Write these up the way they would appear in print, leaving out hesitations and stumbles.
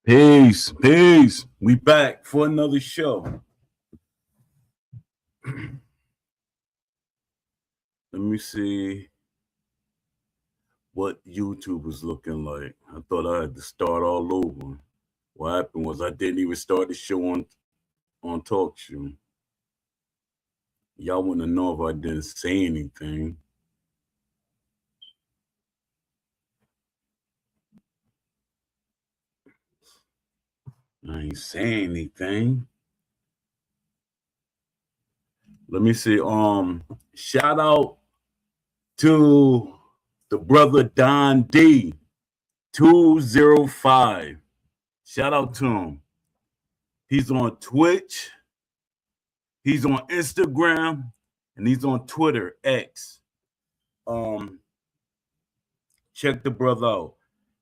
Peace, peace. We back for another show. Let me see what YouTube was looking like. I thought I had to start all over. What happened was I didn't even start the show on Talk Show. Y'all want to know if I didn't say anything. I ain't saying anything. Let me see. Shout out to the brother Don D 205. Shout out to him. He's on Twitch, he's on Instagram, and he's on Twitter, X. Check the brother out.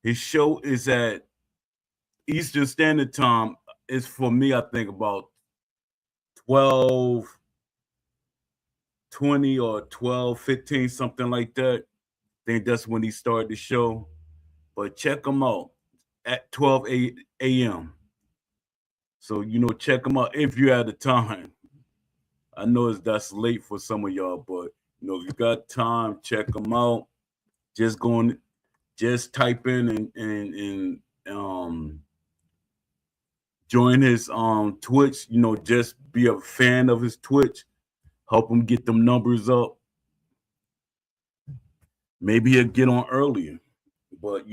His show is at Eastern Standard Time. It's for me, I think about 12:20 or 12:15, something like that. I think that's when he started the show. But check him out at 12 a.m. So, check him out if you have the time. I know that's late for some of y'all, but, if you got time, check him out. Just type in and join his Twitch, just be a fan of his Twitch, help him get them numbers up. Maybe he'll get on earlier. But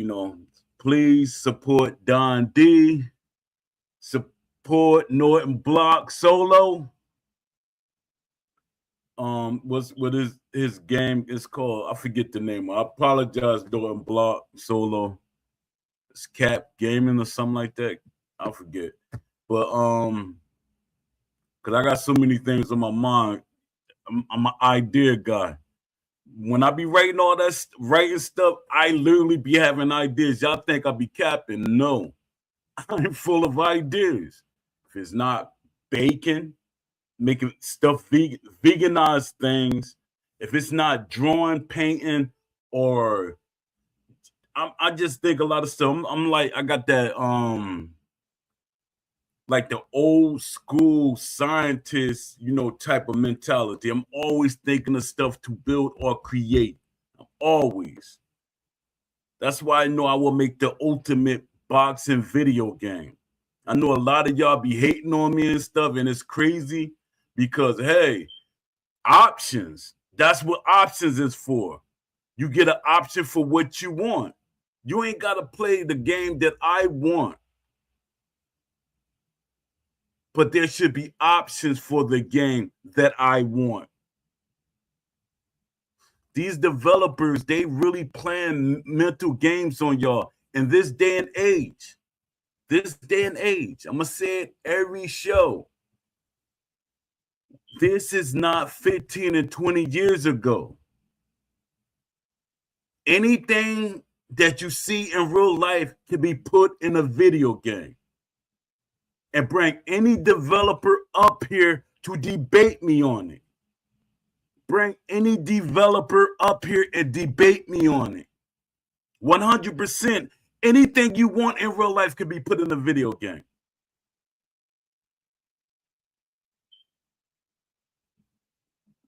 please support Don D, support Norton Block Solo. What his game is called? I forget the name. I apologize, Norton Block Solo. It's Cap Gaming or something like that. I forget. But because I got so many things on my mind. I'm an idea guy. When I be writing all that writing stuff, I literally be having ideas. Y'all think I be capping? No, I'm full of ideas. If it's not bacon, making stuff veganized things. If it's not drawing, painting, or I just think a lot of stuff. I'm like, I got that like the old school scientist, type of mentality. I'm always thinking of stuff to build or create. Always. That's why I know I will make the ultimate boxing video game. I know a lot of y'all be hating on me and stuff, and it's crazy because, hey, options. That's what options is for. You get an option for what you want. You ain't got to play the game that I want. But there should be options for the game that I want. These developers, they really playing mental games on y'all in this day and age. This day and age. I'm going to say it every show. This is not 15 and 20 years ago. Anything that you see in real life can be put in a video game. And bring any developer up here to debate me on it. Bring any developer up here and debate me on it. 100%. Anything you want in real life can be put in a video game.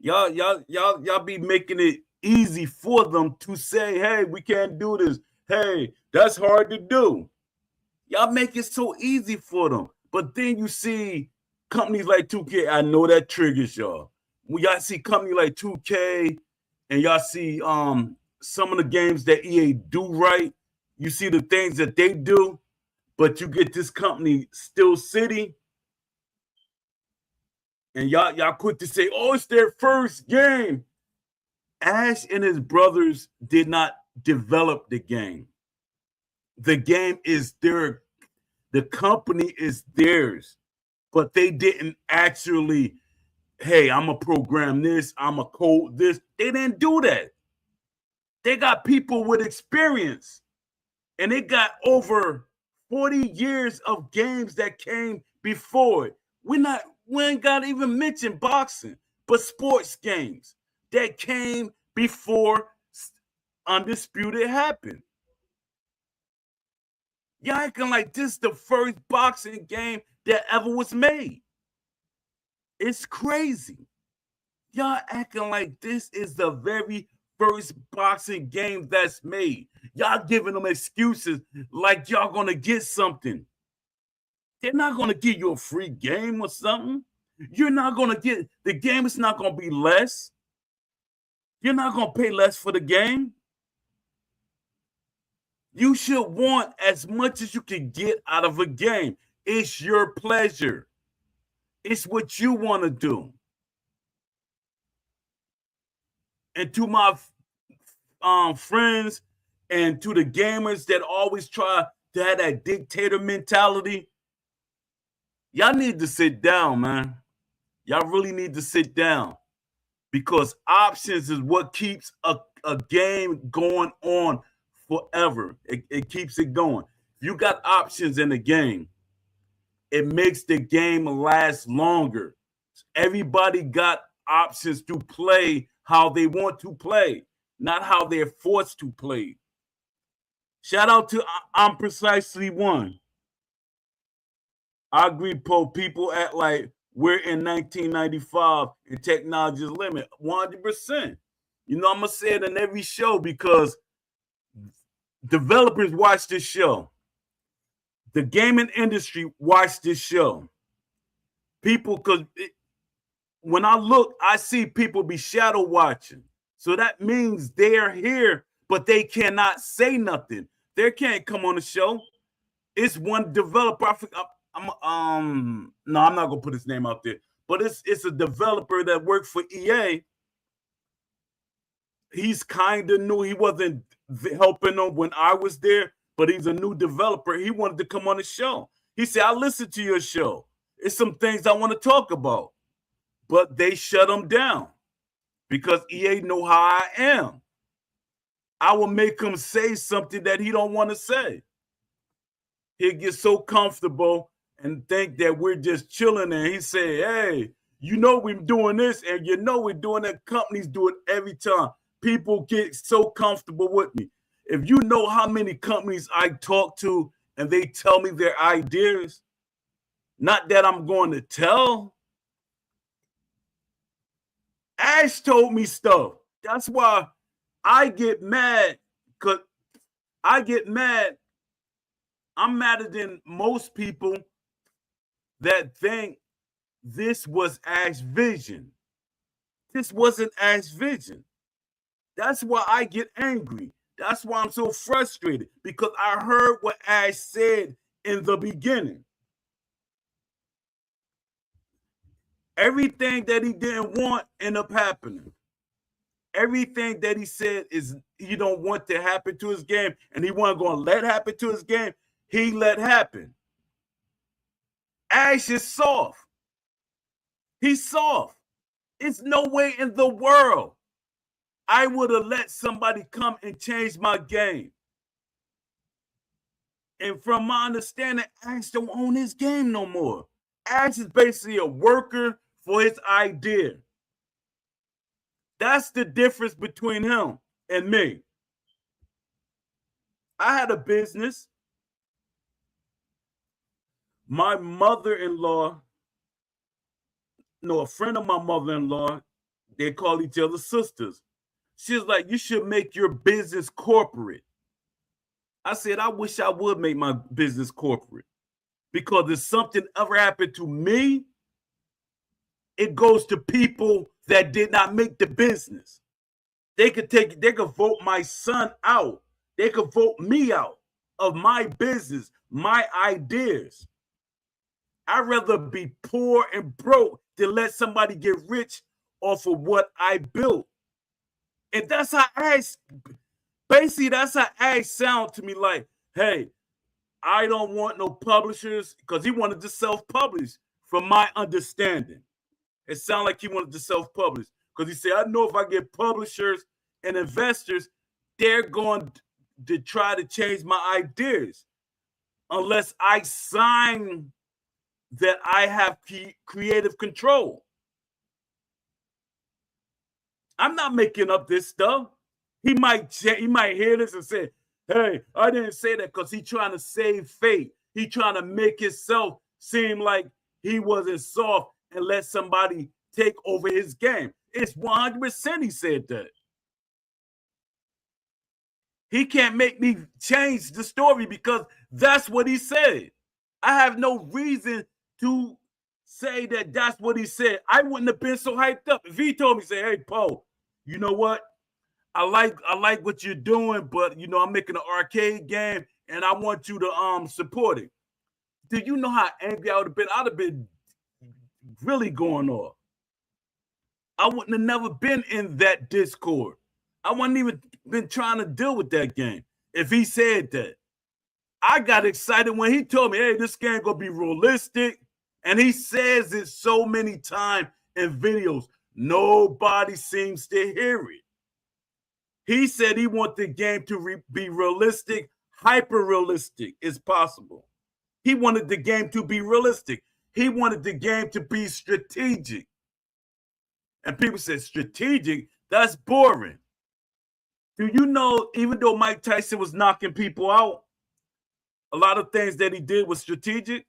Y'all be making it easy for them to say, hey, we can't do this. Hey, that's hard to do. Y'all make it so easy for them. But then you see companies like 2K, I know that triggers y'all. When y'all see companies like 2K and y'all see some of the games that EA do right, you see the things that they do, but you get this company Steel City, and y'all quick to say, oh, it's their first game. Ash and his brothers did not develop the game. The game is their, the company is theirs, but they didn't actually, hey, I'm going to program this, I'm going to code this. They didn't do that. They got people with experience, and they got over 40 years of games that came before it. We ain't got to even mention boxing, but sports games that came before Undisputed happened. Y'all acting like this is the first boxing game that ever was made. It's crazy. Y'all acting like this is the very first boxing game that's made. Y'all giving them excuses like y'all gonna get something. They're not gonna give you a free game or something. You're not gonna get the game. Is not gonna be less. You're not gonna pay less for the game. You should want as much as you can get out of a game. It's your pleasure. It's what you want to do. And to my friends and to the gamers that always try to have that dictator mentality, y'all need to sit down, man. Y'all really need to sit down because options is what keeps a game going on forever. It keeps it going. If you got options in the game, it makes the game last longer. Everybody got options to play how they want to play, not how they're forced to play. Shout out to I'm Precisely One. I agree, Poe. People act like we're in 1995 and technology is limit. 100%. You know, I'm going to say it in every show because developers watch this show. The gaming industry watch this show. People, because when I look, I see people be shadow watching. So that means they're here, but they cannot say nothing. They can't come on the show. It's one developer. No, I'm not gonna put his name out there, but it's a developer that worked for EA. He's kind of new. He wasn't helping them when I was there, but he's a new developer. He wanted to come on the show. He said, "I listened to your show. It's some things I want to talk about." But they shut him down because EA know how I am. I will make him say something that he don't want to say. He'll get so comfortable and think that we're just chilling there. He say, "Hey, you know we're doing this, and you know we're doing that. Companies do it every time. People get so comfortable with me. If you know how many companies I talk to and they tell me their ideas, not that I'm going to tell. Ash told me stuff. That's why I get mad, because I get mad. I'm madder than most people that think this was Ash's vision. This wasn't Ash's vision. That's why I get angry. That's why I'm so frustrated, because I heard what Ash said in the beginning. Everything that he didn't want ended up happening. Everything that he said is he don't want to happen to his game, and he wasn't going to let happen to his game, he let happen. Ash is soft. He's soft. It's no way in the world I would have let somebody come and change my game. And from my understanding, Ash don't own his game no more. Ash is basically a worker for his idea. That's the difference between him and me. I had a business. My mother-in-law, no, a friend of my mother-in-law, they call each other sisters. She was like, "You should make your business corporate." I said, "I wish I would make my business corporate, because if something ever happened to me, it goes to people that did not make the business. They could vote my son out. They could vote me out of my business, my ideas. I'd rather be poor and broke than let somebody get rich off of what I built." And that's how Ash sound to me, like, "Hey, I don't want no publishers," because he wanted to self-publish, from my understanding. It sounded like he wanted to self-publish, because he said, "I know if I get publishers and investors, they're going to try to change my ideas unless I sign that I have creative control." I'm not making up this stuff. He might hear this and say, Hey, I didn't say that because he trying to save face. He trying to make himself seem like he wasn't soft and let somebody take over his game. It's 100% he said that. He can't make me change the story because that's what he said. I have no reason to say that that's what he said. I wouldn't have been so hyped up if he told me, say, hey, Poe, you know what? I like what you're doing, but I'm making an arcade game and I want you to support it. Do you know how angry I would have been? I'd have been really going off. I wouldn't have never been in that Discord. I wouldn't even been trying to deal with that game if he said that. I got excited when he told me, hey, this game gonna be realistic. And he says it so many times in videos. Nobody seems to hear it. He said he wants the game to be realistic, hyper-realistic as possible. He wanted the game to be realistic. He wanted the game to be strategic. And people said, strategic? That's boring. Do you know, even though Mike Tyson was knocking people out, a lot of things that he did was strategic?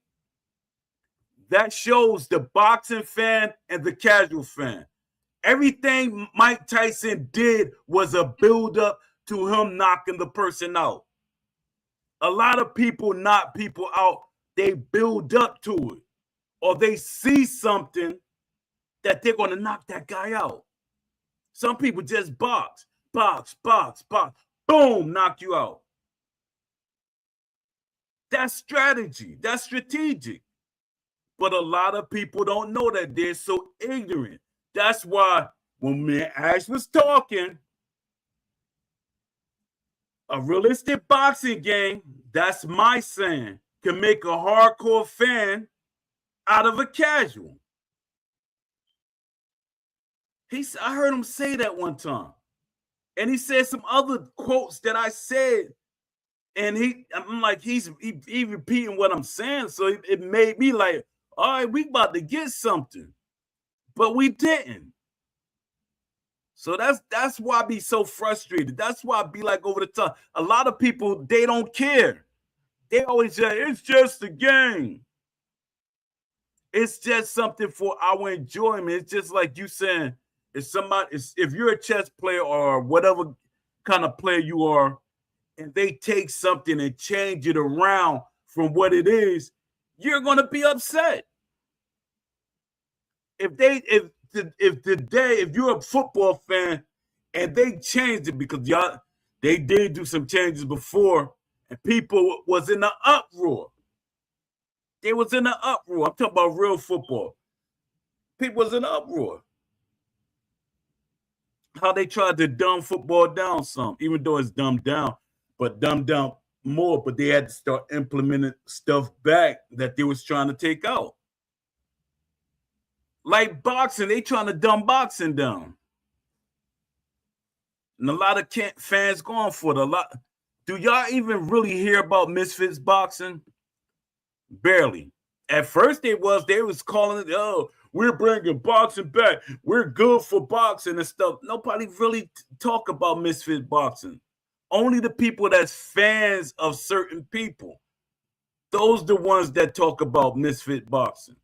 That shows the boxing fan and the casual fan. Everything Mike Tyson did was a build-up to him knocking the person out. A lot of people knock people out. They build up to it. Or they see something that they're going to knock that guy out. Some people just box, boom, knock you out. That's strategy. That's strategic. But a lot of people don't know that. They're so ignorant. That's why when me and Ash was talking, a realistic boxing game, that's my saying, can make a hardcore fan out of a casual. I heard him say that one time. And he said some other quotes that I said. And I'm like, he's repeating what I'm saying. So it made me like, all right, we about to get something. But we didn't. So that's why I be so frustrated. That's why I be like over the top. A lot of people, they don't care. They always say, it's just a game. It's just something for our enjoyment. It's just like you saying, if you're a chess player or whatever kind of player you are, and they take something and change it around from what it is, you're going to be upset. If you're a football fan and they changed it because they did do some changes before and people was in an uproar. They was in an uproar. I'm talking about real football. People was in an uproar. How they tried to dumb football down some, even though it's dumbed down, but dumbed down more, but they had to start implementing stuff back that they was trying to take out. Like boxing, they trying to dumb boxing down. And a lot of fans going for it. Do y'all even really hear about Misfits boxing? Barely. At first they was calling it, oh, we're bringing boxing back. We're good for boxing and stuff. Nobody really talk about Misfit boxing. Only the people that's fans of certain people. Those the ones that talk about Misfit boxing.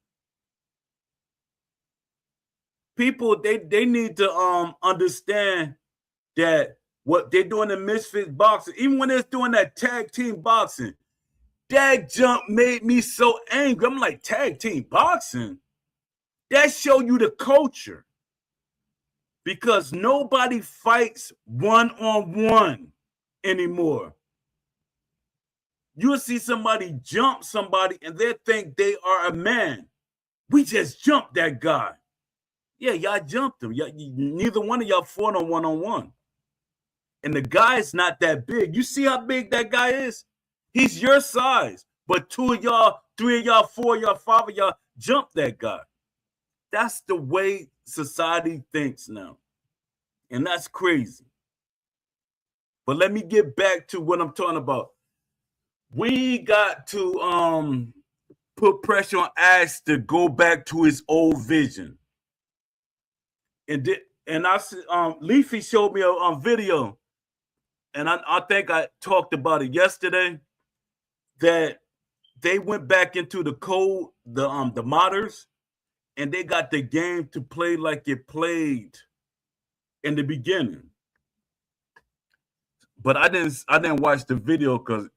People, they need to understand that what they're doing in Misfit boxing, even when they're doing that tag team boxing, that jump made me so angry. I'm like, tag team boxing? That show you the culture. Because nobody fights one-on-one anymore. You'll see somebody jump somebody and they think they are a man. We just jumped that guy. Yeah, y'all jumped him. Neither one of y'all fought on one-on-one. And the guy is not that big. You see how big that guy is? He's your size. But 2 of y'all, 3 of y'all, 4 of y'all, 5 of y'all jumped that guy. That's the way society thinks now. And that's crazy. But let me get back to what I'm talking about. We got to put pressure on Ash to go back to his old vision. And I Leafy showed me a video, and I think I talked about it yesterday, that they went back into the code, the modders, and they got the game to play like it played in the beginning. But I didn't watch the video because,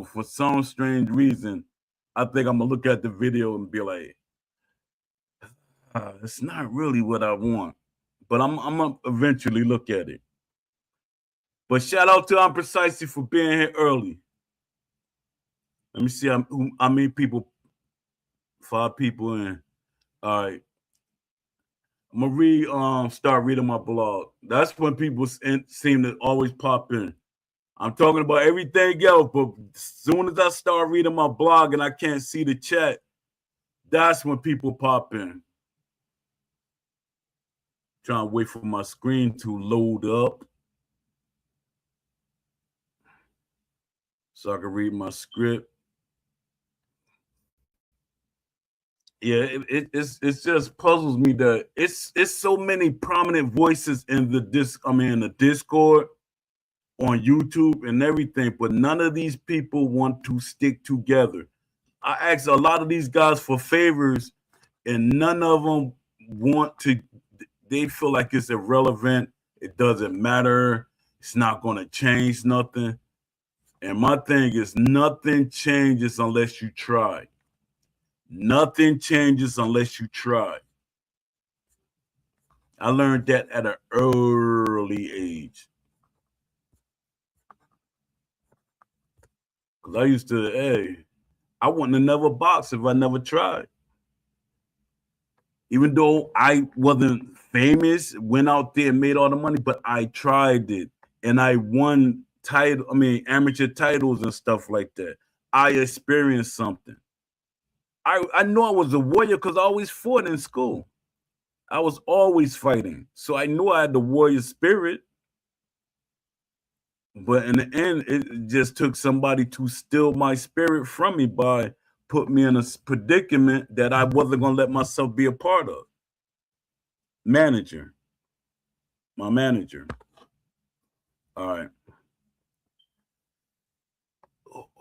for some strange reason, I think I'm gonna look at the video and be like, it's not really what I want. But I'm gonna eventually look at it. But shout out to I'm Precisely for being here early. Let me see how many people. 5 people in. All right. I'm gonna start reading my blog. That's when people seem to always pop in. I'm talking about everything else, but as soon as I start reading my blog and I can't see the chat, that's when people pop in. Trying to wait for my screen to load up so I can read my script. Yeah, it just puzzles me that it's so many prominent voices in the Discord, on YouTube and everything, but none of these people want to stick together. I asked a lot of these guys for favors, and none of them want to. They feel like it's irrelevant. It doesn't matter. It's not going to change nothing. And my thing is, nothing changes unless you try. Nothing changes unless you try. I learned that at an early age. Because I used to, I wouldn't have never boxed if I never tried. Even though I wasn't famous, went out there and made all the money, but I tried it. And I won amateur titles and stuff like that. I experienced something. I know I was a warrior because I always fought in school. I was always fighting. So I knew I had the warrior spirit. But in the end, it just took somebody to steal my spirit from me by putting me in a predicament that I wasn't going to let myself be a part of. My manager. All right.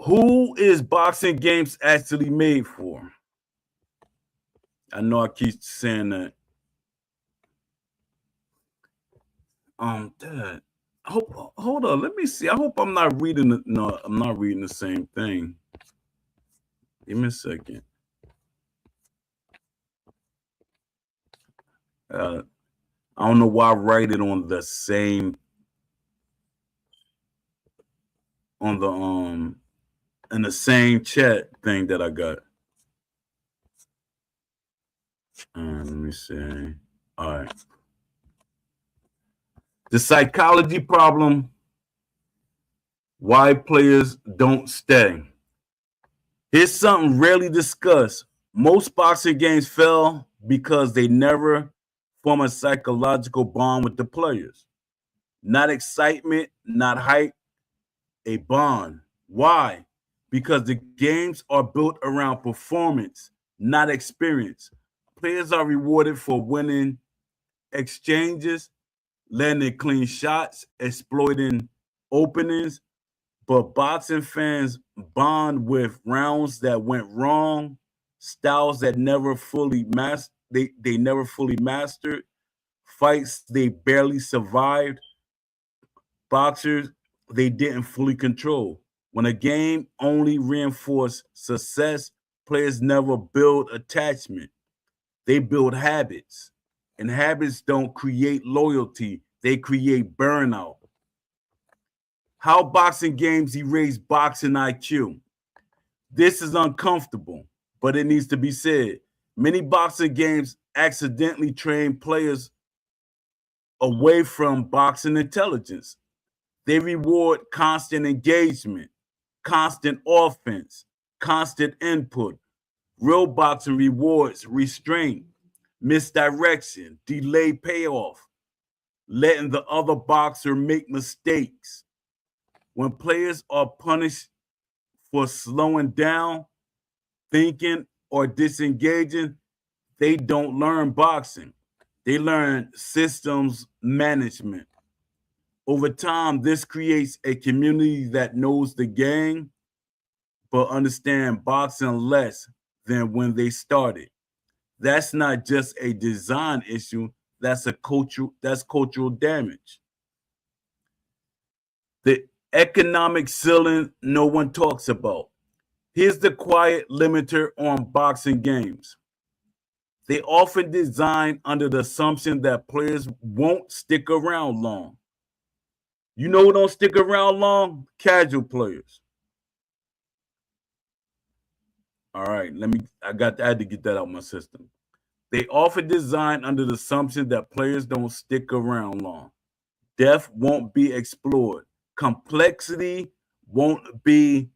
Who is Boxing Games actually made for? I know I keep saying that. Dad. Hold on. Let me see. I hope I'm not reading it. No, I'm not reading the same thing. Give me a second. I don't know why I write it on the same, on the in the same chat thing that I got. Let me see. All right. The psychology problem, why players don't stay. Here's something rarely discussed. Most boxing games fail because they never form a psychological bond with the players. Not excitement, not hype, a bond. Why? Because the games are built around performance, not experience. Players are rewarded for winning exchanges, landing clean shots, exploiting openings, but boxing fans bond with rounds that went wrong, styles that never fully they never fully mastered, fights they barely survived, boxers they didn't fully control. When a game only reinforced success, players never build attachment. They build habits. And habits don't create loyalty, they create burnout. How boxing games erase boxing IQ. This is uncomfortable, but it needs to be said. Many boxing games accidentally train players away from boxing intelligence. They reward constant engagement, constant offense, constant input. Real boxing rewards restraint, misdirection, delayed payoff, letting the other boxer make mistakes. When players are punished for slowing down, thinking, or disengaging, they don't learn boxing. They learn systems management. Over time, this creates a community that knows the game but understand boxing less than when they started. That's not just a design issue, that's cultural damage. The economic ceiling no one talks about. Here's the quiet limiter on boxing games. They often design under the assumption that players won't stick around long. You know who don't stick around long? Casual players. All right, I had to get that out of my system. They often design under the assumption that players don't stick around long. Depth won't be explored. Complexity won't be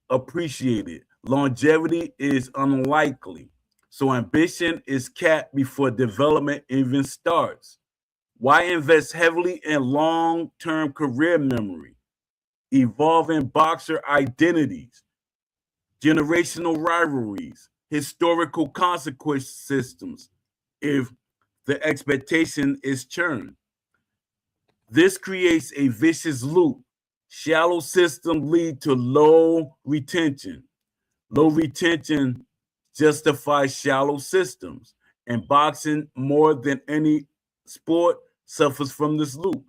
appreciated. Longevity is unlikely. So ambition is capped before development even starts. Why invest heavily in long-term career memory, evolving boxer identities, generational rivalries, historical consequence systems if the expectation is churn? This creates a vicious loop. Shallow systems lead to low retention. Low retention justifies shallow systems. And boxing, more than any sport, suffers from this loop.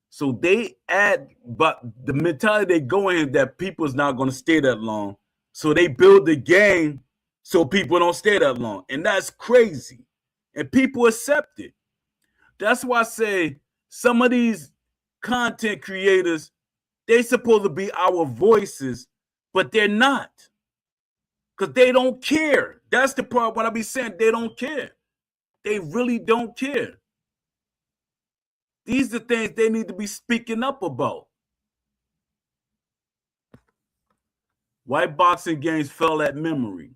So they add, but the mentality they go in that people's not going to stay that long. So they build the game so people don't stay that long. And that's crazy. And people accept it. That's why I say some of these content creators, they're supposed to be our voices, but they're not. Because they don't care. That's the part what I be saying. They don't care. They really don't care. These are things they need to be speaking up about. Why boxing games fell at memory.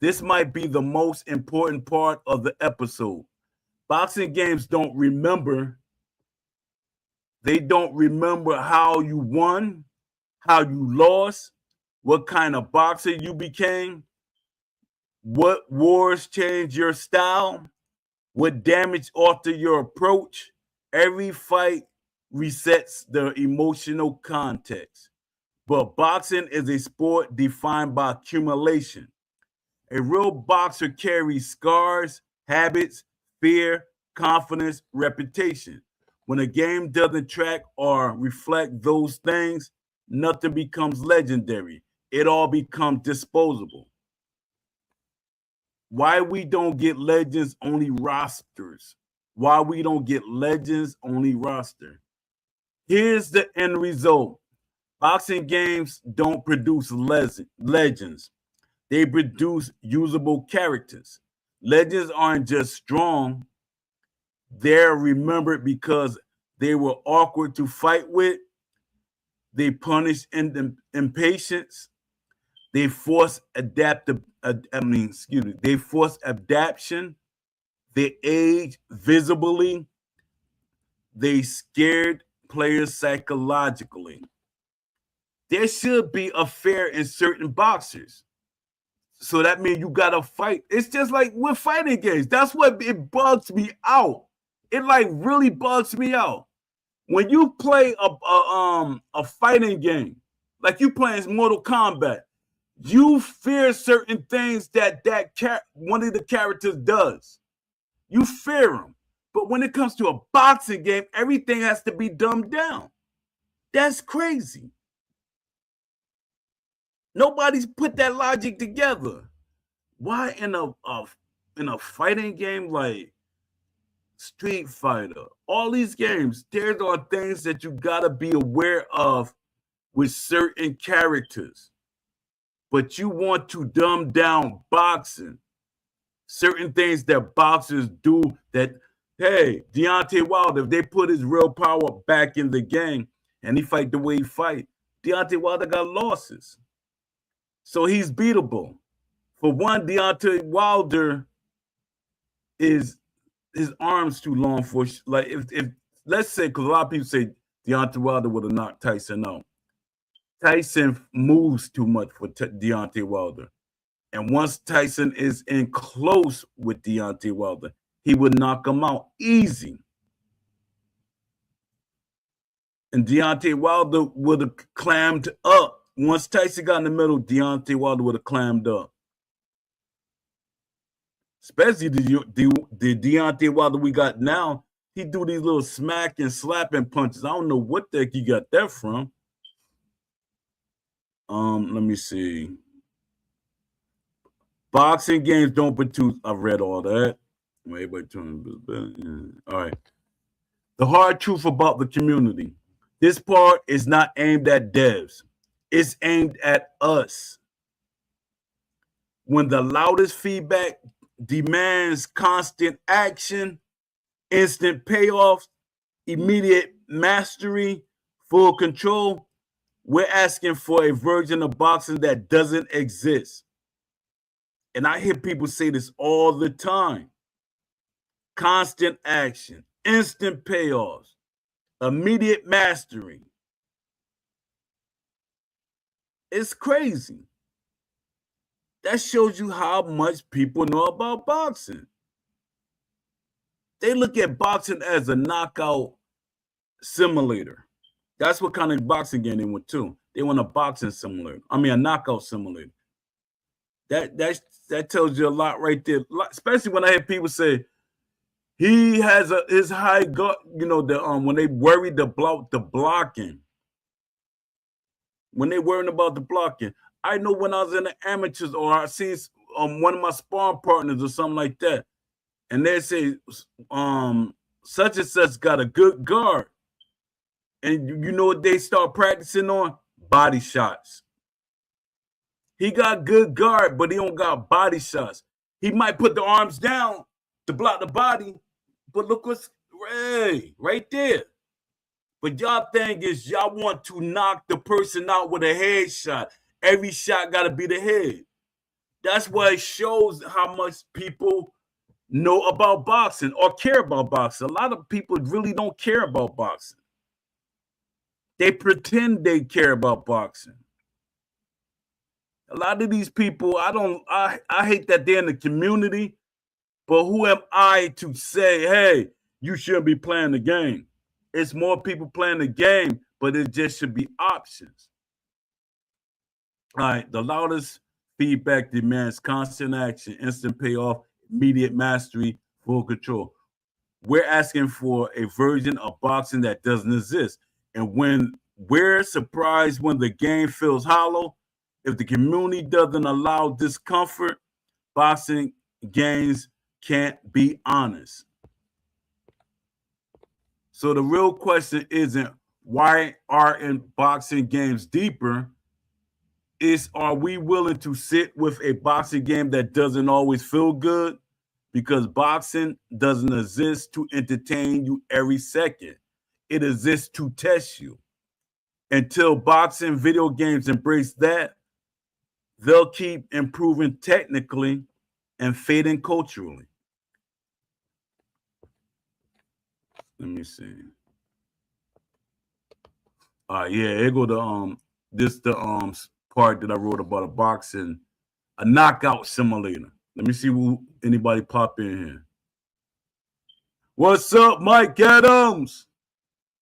This might be the most important part of the episode. Boxing games don't remember. They don't remember how you won, how you lost, what kind of boxer you became, what wars changed your style, what damage altered your approach. Every fight resets the emotional context. But boxing is a sport defined by accumulation. A real boxer carries scars, habits, fear, confidence, reputation. When a game doesn't track or reflect those things, nothing becomes legendary. It all becomes disposable. Why we don't get legends only rosters? Why we don't get legends only roster? Here's the end result. Boxing games don't produce legends. They produce usable characters. Legends aren't just strong. They're remembered because they were awkward to fight with. They punish impatience. They force They force adaptation. They age visibly. They scared players psychologically. There should be a fair in certain boxers. So that means you gotta fight. It's just like with fighting games. That's what it bugs me out. It like really bugs me out. When you play a fighting game, like you playing Mortal Kombat, you fear certain things that one of the characters does. You fear them. But when it comes to a boxing game, everything has to be dumbed down. That's crazy. Nobody's put that logic together. Why in a fighting game like Street Fighter, all these games, there are things that you gotta be aware of with certain characters. But you want to dumb down boxing. Certain things that boxers do that, hey, Deontay Wilder, if they put his real power back in the game and he fight the way he fight, Deontay Wilder got losses. So he's beatable. For one, Deontay Wilder is his arms too long for, like, if let's say, because a lot of people say Deontay Wilder would have knocked Tyson out. Tyson moves too much for Deontay Wilder. And once Tyson is in close with Deontay Wilder, he would knock him out easy. And Deontay Wilder would have clammed up. Once Tyson got in the middle, Deontay Wilder would have clammed up. Especially the Deontay Wilder we got now. He do these little smack and slapping punches. I don't know what the heck he got that from. Let me see. Boxing games don't produce. I've read all that. All right. The hard truth about the community. This part is not aimed at devs. It's aimed at us. When the loudest feedback demands constant action, instant payoffs, immediate mastery, full control, we're asking for a version of boxing that doesn't exist. And I hear people say this all the time. Constant action, instant payoffs, immediate mastery. It's crazy. That shows you how much people know about boxing. They look at boxing as a knockout simulator. That's what kind of boxing game they want to. They want a boxing simulator. I mean, a knockout simulator. That tells you a lot right there. Especially when I hear people say he has his high gut. You know, when they worried about the blocking. When they worrying about the blocking, I know when I was in the amateurs or I see one of my sparring partners or something like that, and they say such and such got a good guard, and you know what they start practicing on? Body shots. He got good guard, but he don't got body shots. He might put the arms down to block the body, but look what's right there. But y'all thing is y'all want to knock the person out with a headshot. Every shot got to be the head. That's why it shows how much people know about boxing or care about boxing. A lot of people really don't care about boxing. They pretend they care about boxing. A lot of these people, I hate that they're in the community, but who am I to say, hey, you shouldn't be playing the game? It's more people playing the game, but it just should be options. All right, the loudest feedback demands constant action, instant payoff, immediate mastery, full control. We're asking for a version of boxing that doesn't exist. And when we're surprised when the game feels hollow, if the community doesn't allow discomfort, boxing games can't be honest. So the real question isn't why aren't boxing games deeper? It's are we willing to sit with a boxing game that doesn't always feel good? Because boxing doesn't exist to entertain you every second. It exists to test you. Until boxing video games embrace that, they'll keep improving technically and fading culturally. Let me see. Yeah, here go the part that I wrote about a boxing, a knockout simulator. Let me see anybody pop in here. What's up, Mike Adams?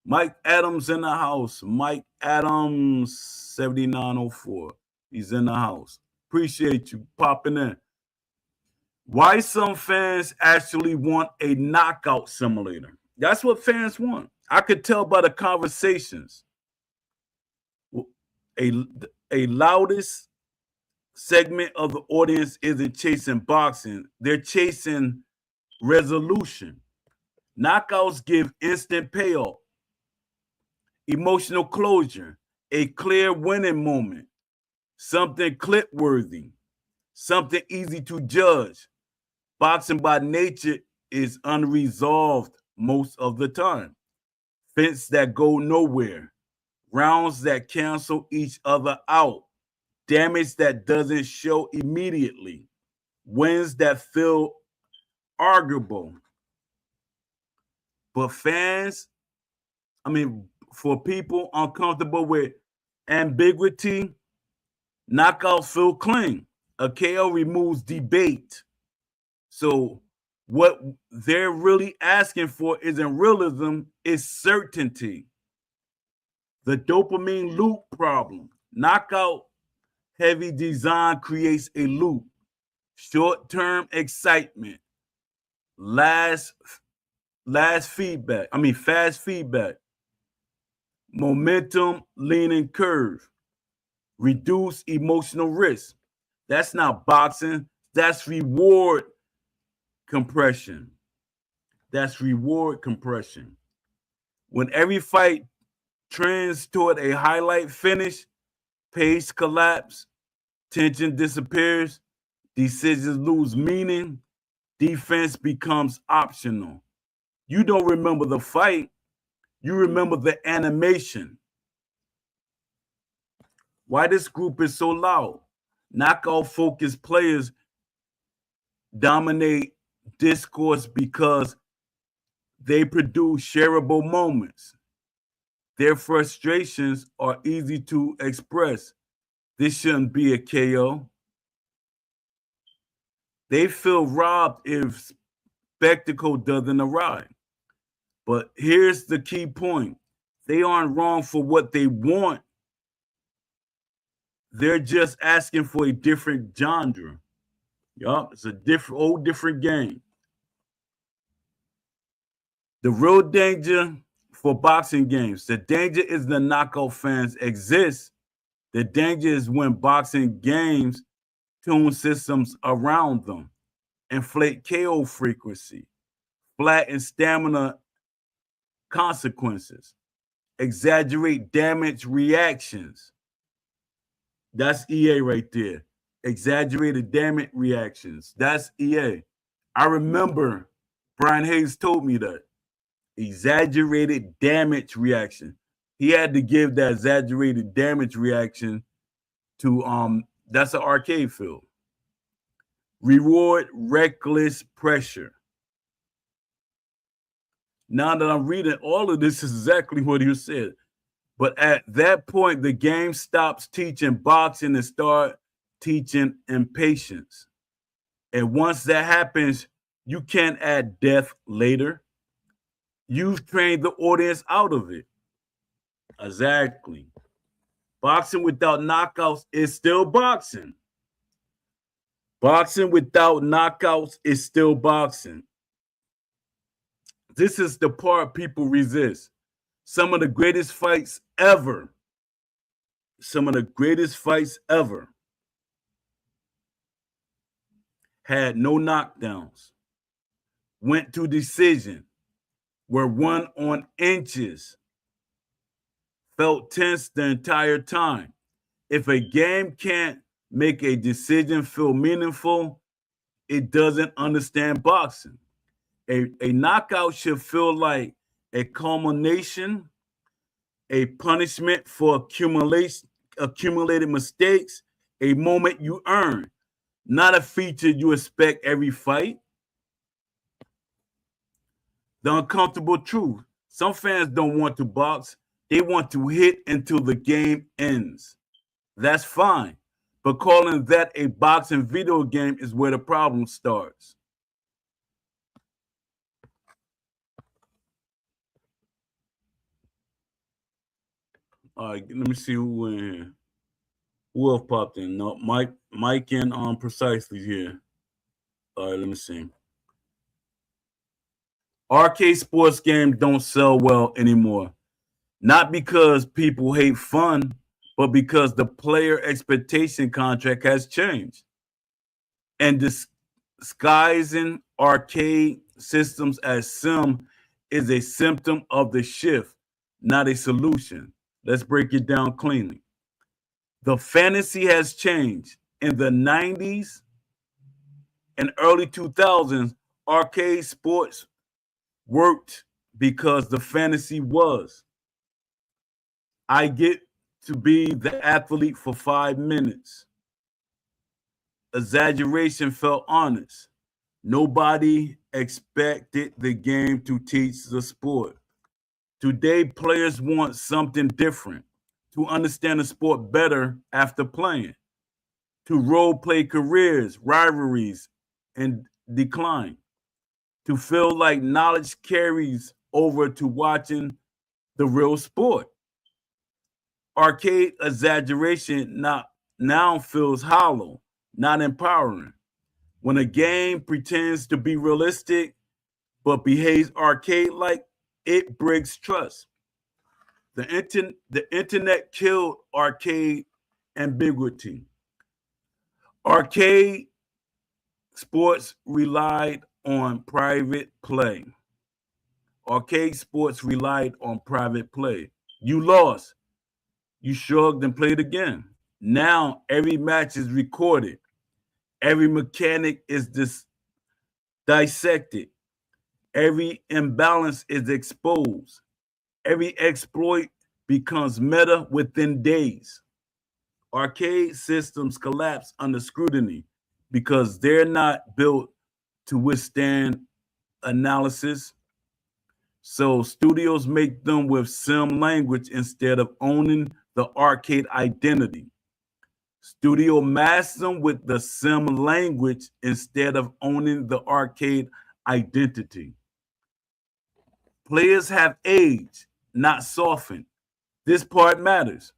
Mike Adams in the house. Mike Adams 7904. He's in the house. Appreciate you popping in. Why some fans actually want a knockout simulator? That's what fans want. I could tell by the conversations. A loudest segment of the audience isn't chasing boxing. They're chasing resolution. Knockouts give instant payoff, emotional closure, a clear winning moment, something clip-worthy, something easy to judge. Boxing by nature is unresolved most of the time. Fights that go nowhere, rounds that cancel each other out, damage that doesn't show immediately, wins that feel arguable. But fans, for people uncomfortable with ambiguity, knockouts feel clean. A KO removes debate. So what they're really asking for isn't realism, it's certainty. The dopamine loop problem. Knockout heavy design creates a loop. Short-term excitement, last feedback. Fast feedback, momentum leaning curve, reduce emotional risk. That's not boxing. That's reward compression. That's reward compression. When every fight trends toward a highlight finish, pace collapse, tension disappears, decisions lose meaning, defense becomes optional. You don't remember the fight, you remember the animation. Why this group is so loud? Knockout focused players dominate discourse because they produce shareable moments. Their frustrations are easy to express. This shouldn't be a KO. They feel robbed if spectacle doesn't arrive. But here's the key point. They aren't wrong for what they want. They're just asking for a different genre. Yup, it's a different game. The real danger for boxing games, the danger is the knockout fans exist. The danger is when boxing games tune systems around them, inflate KO frequency, flatten stamina consequences, exaggerate damage reactions. That's EA right there. Exaggerated damage reactions. That's EA. I remember Brian Hayes told me that. Exaggerated damage reaction. He had to give that exaggerated damage reaction to that's an arcade field. Reward reckless pressure. Now that I'm reading all of this is exactly what he said. But at that point, the game stops teaching boxing and start teaching impatience. And once that happens, you can't add death later. You've trained the audience out of it. Exactly. Boxing without knockouts is still boxing. Boxing without knockouts is still boxing. This is the part people resist. Some of the greatest fights ever. Some of the greatest fights ever had no knockdowns, went to decision, were won on inches, felt tense the entire time. If a game can't make a decision feel meaningful, it doesn't understand boxing. A knockout should feel like a culmination, a punishment for accumulated mistakes, a moment you earn, not a feature you expect every fight. The uncomfortable truth. Some fans don't want to box. They want to hit until the game ends. That's fine. But calling that a boxing video game is where the problem starts. All right, let me see who in here. Who else popped in? No, Mike and Precisely here. All right, let me see. Arcade sports games don't sell well anymore. Not because people hate fun, but because the player expectation contract has changed. And disguising arcade systems as sim is a symptom of the shift, not a solution. Let's break it down cleanly. The fantasy has changed. In the 90s and early 2000s, arcade sports worked because the fantasy was I get to be the athlete for 5 minutes. Exaggeration felt honest. Nobody expected the game to teach the sport. Today, players want something different, to understand the sport better after playing, to role play careers, rivalries, and decline, to feel like knowledge carries over to watching the real sport. Arcade exaggeration now feels hollow, not empowering. When a game pretends to be realistic but behaves arcade-like, it breaks trust. The internet killed arcade ambiguity. Arcade sports relied on private play. Arcade sports relied on private play. You lost. You shrugged and played again. Now every match is recorded. Every mechanic is dissected. Every imbalance is exposed. Every exploit becomes meta within days. Arcade systems collapse under scrutiny because they're not built to withstand analysis. So studios make them with sim language instead of owning the arcade identity. Studio masks them with the sim language instead of owning the arcade identity. Players have aged, not softened. This part matters.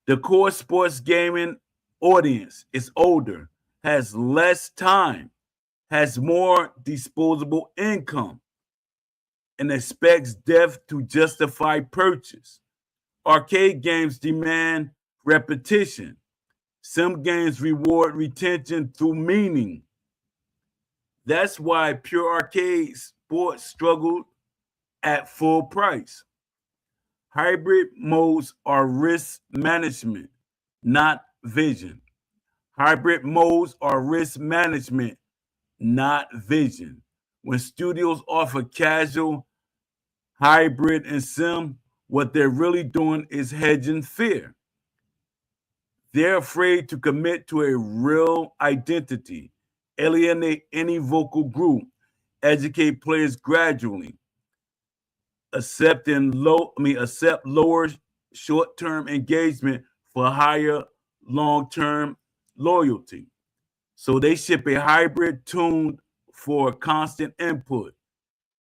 The core sports gaming audience is older, has less time, has more disposable income, and expects depth to justify purchase. Arcade games demand repetition. Sim games reward retention through meaning. That's why pure arcade sports struggled at full price. Hybrid modes are risk management, not vision. Hybrid modes are risk management, not vision. When studios offer casual, hybrid, and sim, what they're really doing is hedging fear. They're afraid to commit to a real identity, alienate any vocal group, educate players gradually, accept lower short-term engagement for higher long-term loyalty. So they ship a hybrid tuned for constant input,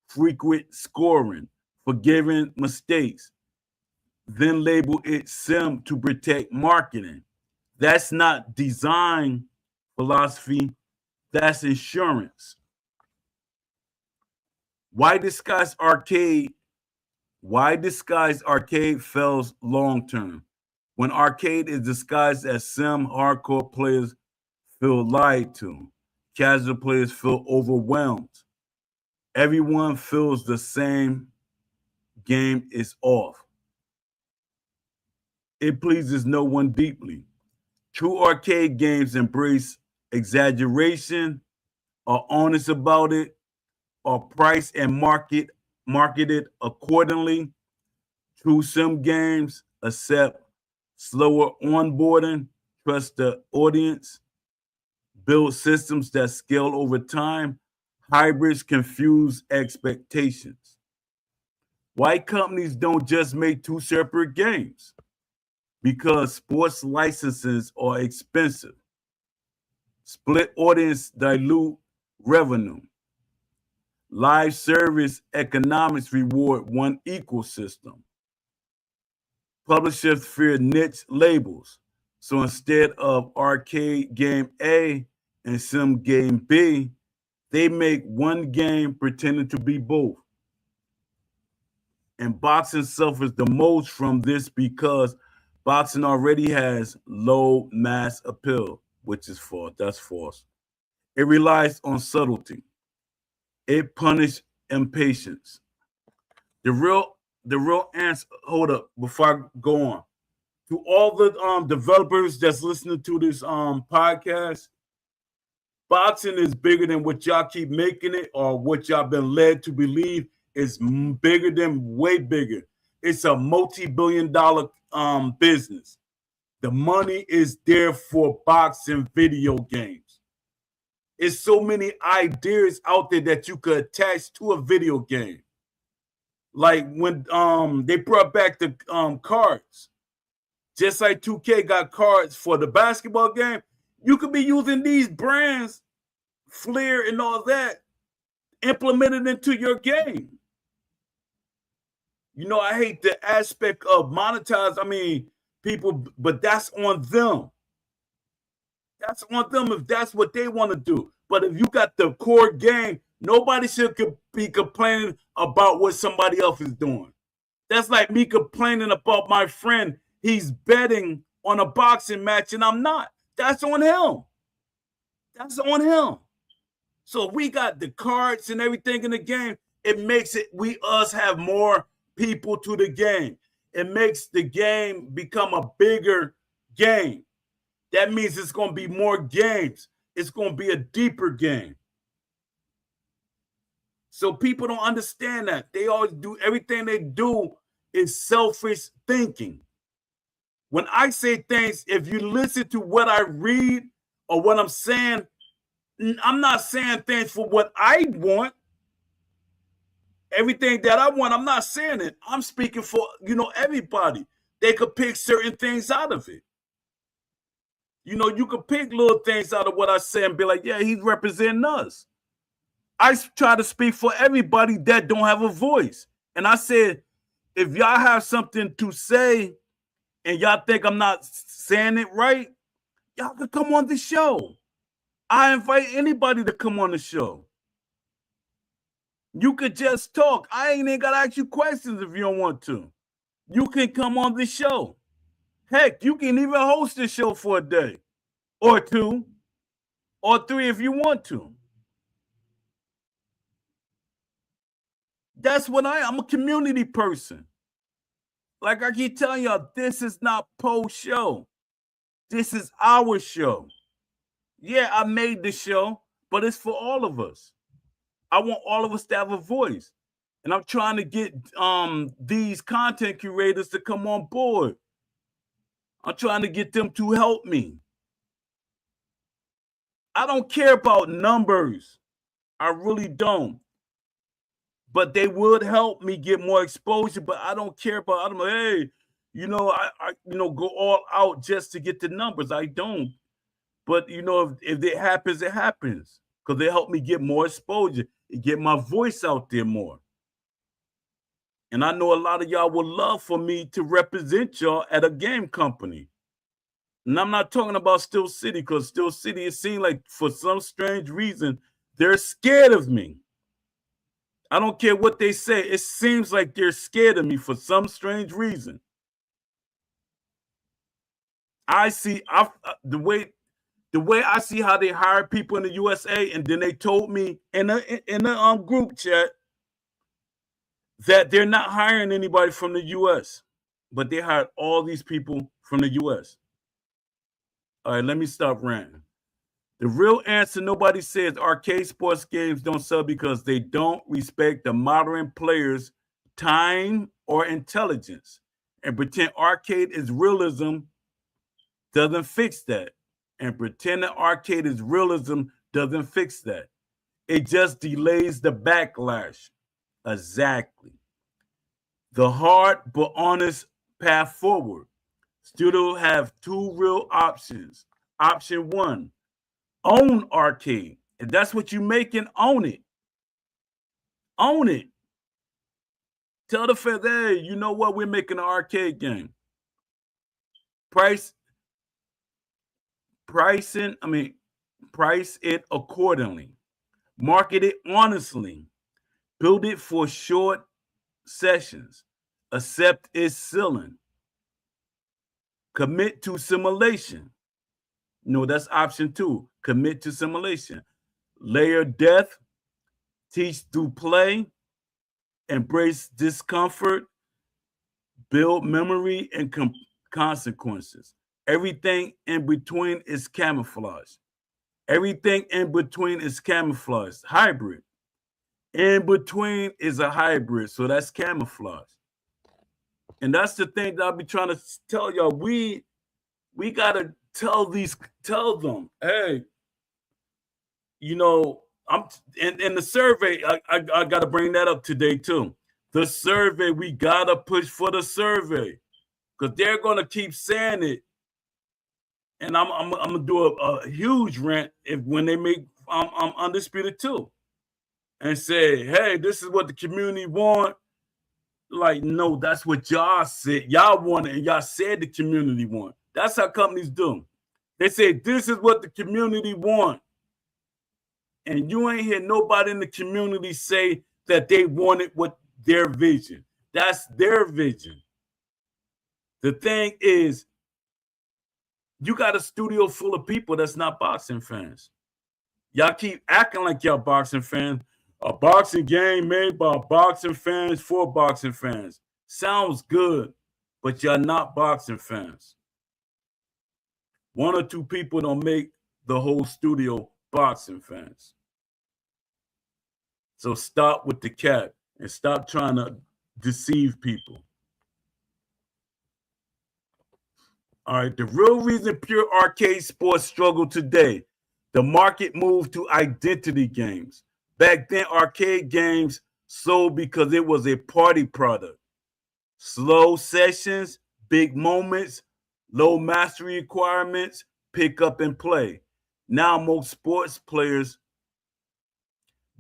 frequent scoring, forgiving mistakes, then label it sim to protect marketing. That's not design philosophy, that's insurance. Why disguise arcade? Why disguise arcade fails long term? When arcade is disguised as sim, hardcore players feel lied to. Casual players feel overwhelmed. Everyone feels the same game is off. It pleases no one deeply. True arcade games embrace exaggeration, are honest about it, are priced and marketed accordingly. True sim games accept slower onboarding, trust the audience, build systems that scale over time. Hybrids confuse expectations. Why companies don't just make two separate games? Because sports licenses are expensive. Split audience dilute revenue. Live service economics reward one ecosystem. Publishers fear niche labels. So instead of arcade game A and sim game B, they make one game pretending to be both. And boxing suffers the most from this because boxing already has low mass appeal, which is false. That's false. It relies on subtlety. It punishes impatience. The real answer. Hold up, before I go on. To all the developers that's listening to this podcast, boxing is bigger than what y'all keep making it or what y'all been led to believe. Is bigger than way bigger. It's a multi-billion-dollar business. The money is there for boxing video games. It's so many ideas out there that you could attach to a video game. Like when they brought back the cards, just like 2K got cards for the basketball game, you could be using these brands, Flair and all that, implemented into your game. You know, I hate the aspect of monetize. I mean, people, but that's on them. That's on them if that's what they want to do. But if you got the core game, nobody should be complaining about what somebody else is doing. That's like me complaining about my friend. He's betting on a boxing match and I'm not. That's on him. That's on him. So we got the cards and everything in the game. It makes it, us have more people to the game. It makes the game become a bigger game. That means it's going to be more games. It's going to be a deeper game. So people don't understand that. They always do, everything they do is selfish thinking. When I say things, if you listen to what I read or what I'm saying, I'm not saying things for what I want. Everything that I want, I'm not saying it. I'm speaking for, everybody. They could pick certain things out of it. You could pick little things out of what I say and be like, yeah, he's representing us. I try to speak for everybody that don't have a voice. And I said, if y'all have something to say and y'all think I'm not saying it right, y'all could come on the show. I invite anybody to come on the show. You could just talk. I ain't even got to ask you questions if you don't want to. You can come on the show. Heck, you can even host the show for a day or two or three if you want to. That's what I'm a community person. Like I keep telling y'all, this is not Poe's show. This is our show. Yeah, I made the show, but it's for all of us. I want all of us to have a voice. And I'm trying to get these content curators to come on board. I'm trying to get them to help me. I don't care about numbers. I really don't. But they would help me get more exposure, but I don't care about, I'm like, hey, I go all out just to get the numbers. I don't. But, if it happens, it happens. Because they help me get more exposure and get my voice out there more. And I know a lot of y'all would love for me to represent y'all at a game company. And I'm not talking about Steel City, because Steel City, it seems like for some strange reason, they're scared of me. I don't care what they say. It seems like they're scared of me for some strange reason. I see the way I see how they hire people in the USA, and then they told me in the group chat that they're not hiring anybody from the US, but they hired all these people from the US. All right, let me stop ranting. The real answer nobody says arcade sports games don't sell because they don't respect the modern players' time or intelligence. And pretend arcade is realism doesn't fix that. And pretend that arcade is realism doesn't fix that. It just delays the backlash. Exactly. The hard but honest path forward. Studios have two real options. Option one, own arcade. If that's what you making, own it. Own it. Tell the feds, hey, you know what? We're making an arcade game. Price it accordingly. Market it honestly. Build it for short sessions. Accept its ceiling. Commit to simulation. No, that's option two. Commit to simulation. Layer depth. Teach through play. Embrace discomfort. Build memory and consequences. Everything in between is camouflage. Everything in between is camouflage. Hybrid. In between is a hybrid. So that's camouflage. And that's the thing that I'll be trying to tell y'all. We gotta tell them, hey, I'm in the survey. I gotta bring that up today too. The survey, we gotta push for the survey, because they're gonna keep saying it. And I'm gonna do a huge rant when they make Undisputed 2 and say, hey, this is what the community want. like, no, that's what y'all said. Y'all want it, and y'all said the community want. That's how companies do. They say, this is what the community want. And you ain't hear nobody in the community say that they wanted what their vision. That's their vision. The thing is, you got a studio full of people that's not boxing fans. Y'all keep acting like y'all boxing fans. A boxing game made by boxing fans for boxing fans. Sounds good, but y'all not boxing fans. One or two people don't make the whole studio boxing fans. So stop with the cap and stop trying to deceive people. All right, the real reason pure arcade sports struggle today, the market moved to identity games. Back then, arcade games sold because it was a party product. Slow sessions, big moments, low mastery requirements, pick up and play. Now most sports players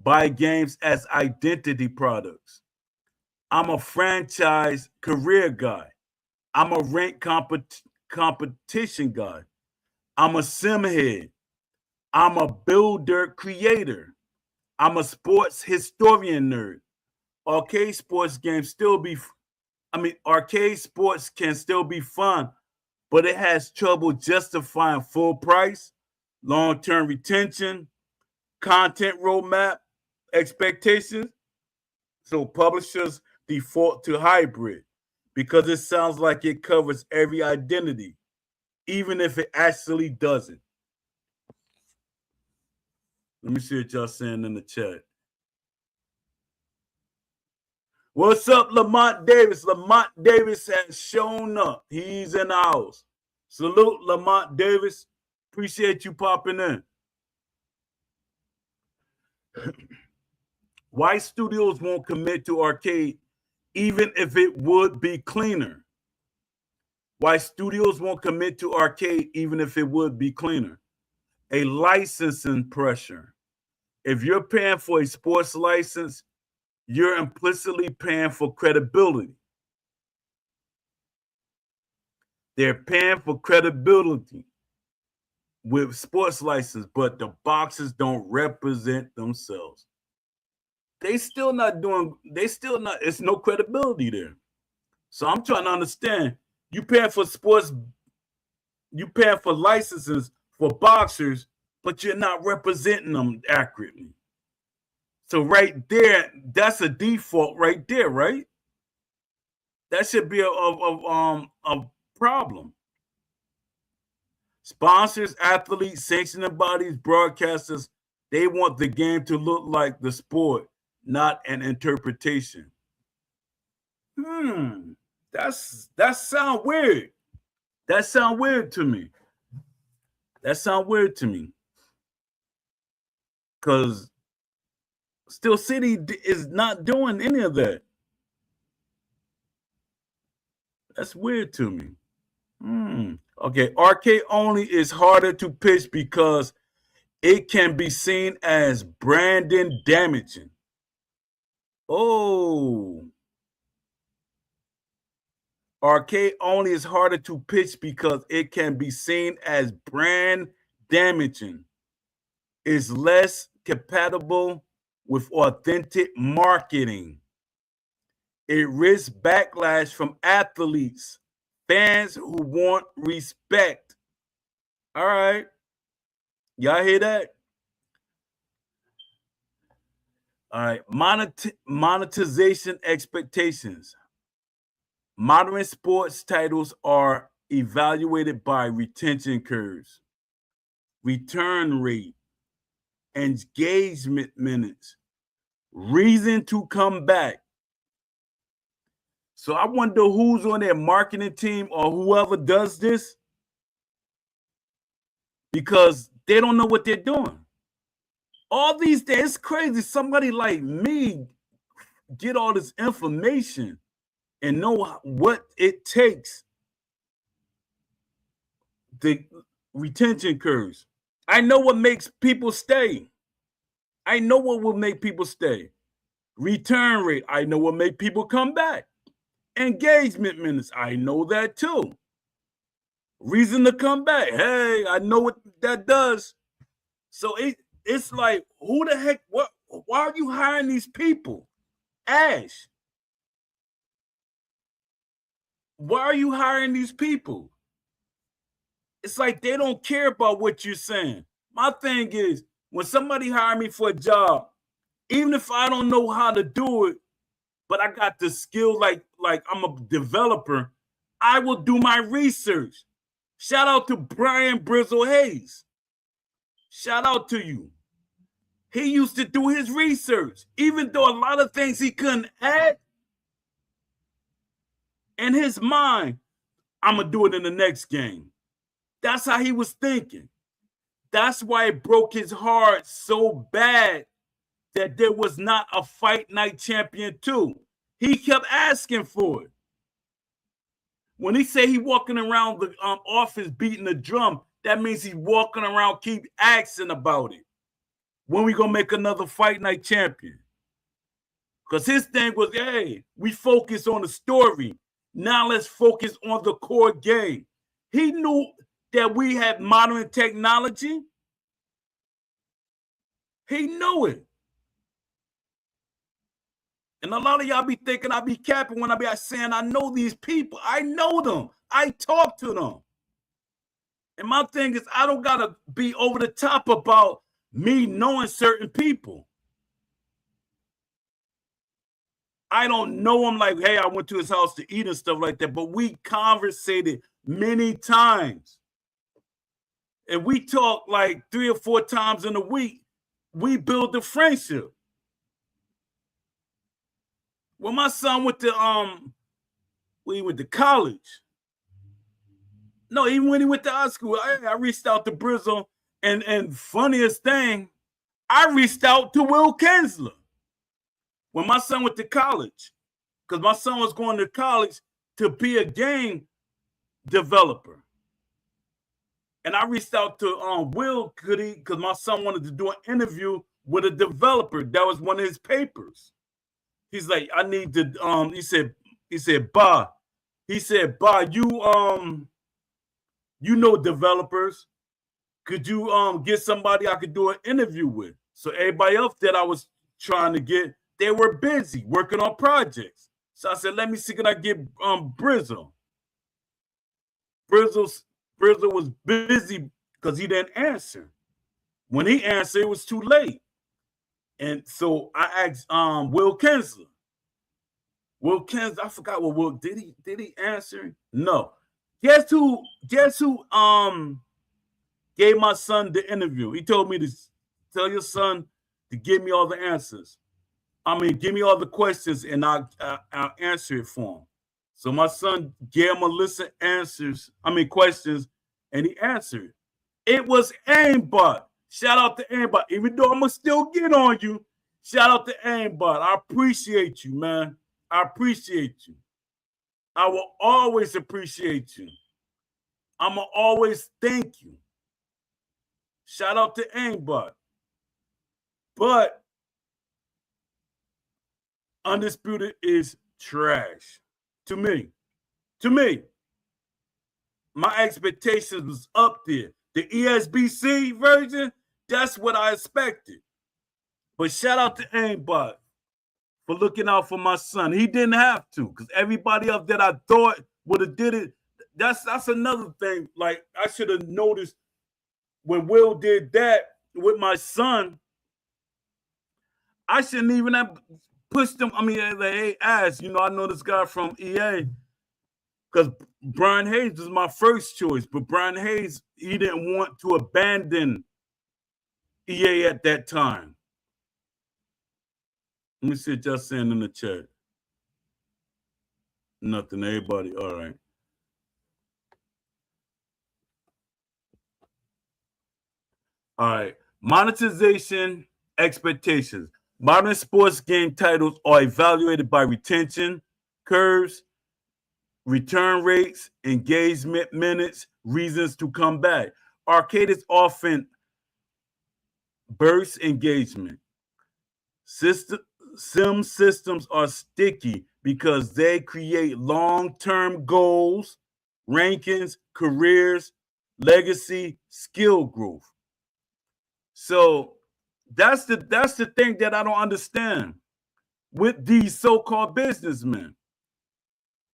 buy games as identity products. I'm a franchise career guy. I'm a rank competition guy. I'm a sim head. I'm a builder creator. I'm a sports historian nerd. Arcade sports can still be fun, but it has trouble justifying full price, long-term retention, content roadmap, expectations. So publishers default to hybrid because it sounds like it covers every identity, even if it actually doesn't. Let me see what y'all saying in the chat. What's up, Lamont Davis? Lamont Davis has shown up. He's in the house. Salute, Lamont Davis. Appreciate you popping in. Why studios won't commit to arcade even if it would be cleaner? Why studios won't commit to arcade even if it would be cleaner? A licensing pressure. If you're paying for a sports license, you're implicitly paying for credibility. They're paying for credibility with sports license, but the boxes don't represent themselves. It's no credibility there. So I'm trying to understand, you paying for licenses for boxers, but you're not representing them accurately. So right there, that's a default right there, right? That should be a problem. Sponsors, athletes, sanctioning bodies, broadcasters, they want the game to look like the sport, not an interpretation. That sound weird. That sound weird to me. Because Steel City is not doing any of that. That's weird to me. Okay, arcade only is harder to pitch because it can be seen as branding damaging. Oh. Arcade only is harder to pitch because it can be seen as brand damaging. It's less compatible with authentic marketing. It risks backlash from athletes, fans who want respect. All right. Y'all hear that? All right. Monetization expectations. Modern sports titles are evaluated by retention curves, return rate, engagement minutes, reason to come back. So I wonder who's on their marketing team or whoever does this, because they don't know what they're doing. All these days, it's crazy. Somebody like me get all this information and know what it takes. The retention curves. I know what makes people stay. I know what will make people stay. Return rate. I know what make people come back. Engagement minutes, I know that too. Reason to come back, hey, I know what that does. So it's like, who the heck, what, why are you hiring these people? Ash, why are you hiring these people? It's like they don't care about what you're saying. My thing is, when somebody hire me for a job, even if I don't know how to do it, but I got the skill, like I'm a developer, I will do my research. Shout out to Brian Brizzle Hayes. Shout out to you. He used to do his research, even though a lot of things he couldn't add. In his mind, I'm going to do it in the next game. That's how he was thinking. That's why it broke his heart so bad that there was not a Fight Night Champion 2. He kept asking for it. When he say he walking around the office beating the drum, that means he's walking around keep asking about it. When we gonna make another Fight Night Champion? Because his thing was, hey, we focus on the story. Now let's focus on the core game. He knew that we had modern technology. He knew it. And a lot of y'all be thinking I be capping when I be saying I know these people. I know them. I talk to them. And my thing is, I don't got to be over the top about me knowing certain people. I don't know him like, hey, I went to his house to eat and stuff like that, but we conversated many times. And we talk like 3 or 4 times in a week. We build a friendship. When my son went to when he went to college. No, even when he went to high school, I reached out to Brizzle, and funniest thing, I reached out to Will Kinsler. When my son went to college, because my son was going to college to be a game developer. And I reached out to Will because my son wanted to do an interview with a developer. That was one of his papers. He's like, I need to, he said, Bah, you know developers. Could you get somebody I could do an interview with? So everybody else that I was trying to get, they were busy working on projects. So I said, let me see, can I get Brizzle? Brizzle was busy because he didn't answer. When he answered, it was too late. And so I asked Will Kinsler. Will Kinsler, I forgot what Will did he answer? No. Guess who gave my son the interview? He told me to tell your son to give me all the answers. I mean, give me all the questions and I'll answer it for him. So my son gave him a list of questions, and he answered. It was Aimbot. Shout out to Aimbot. Even though I'm going to still get on you, shout out to Aimbot. I appreciate you, man. I appreciate you. I will always appreciate you. I'm going to always thank you. Shout out to Aimbot. But Undisputed is trash. To me. My expectations was up there. The ESBC version, that's what I expected. But shout out to Aimbot for looking out for my son. He didn't have to, because everybody else that I thought would have did it, that's another thing. Like, I should have noticed when Will did that with my son, I shouldn't even have pushed him. I mean, like, hey, Ash, I know this guy from EA, because Brian Hayes was my first choice, but Brian Hayes, he didn't want to abandon EA at that time. Let me see what y'all saying in the chat. Nothing, everybody. All right. All right. Monetization expectations. Modern sports game titles are evaluated by retention curves, return rates, engagement minutes, reasons to come back. Arcade is often burst engagement. sim systems are sticky because they create long-term goals, rankings, careers, legacy, skill growth. So that's the thing that I don't understand with these so-called businessmen.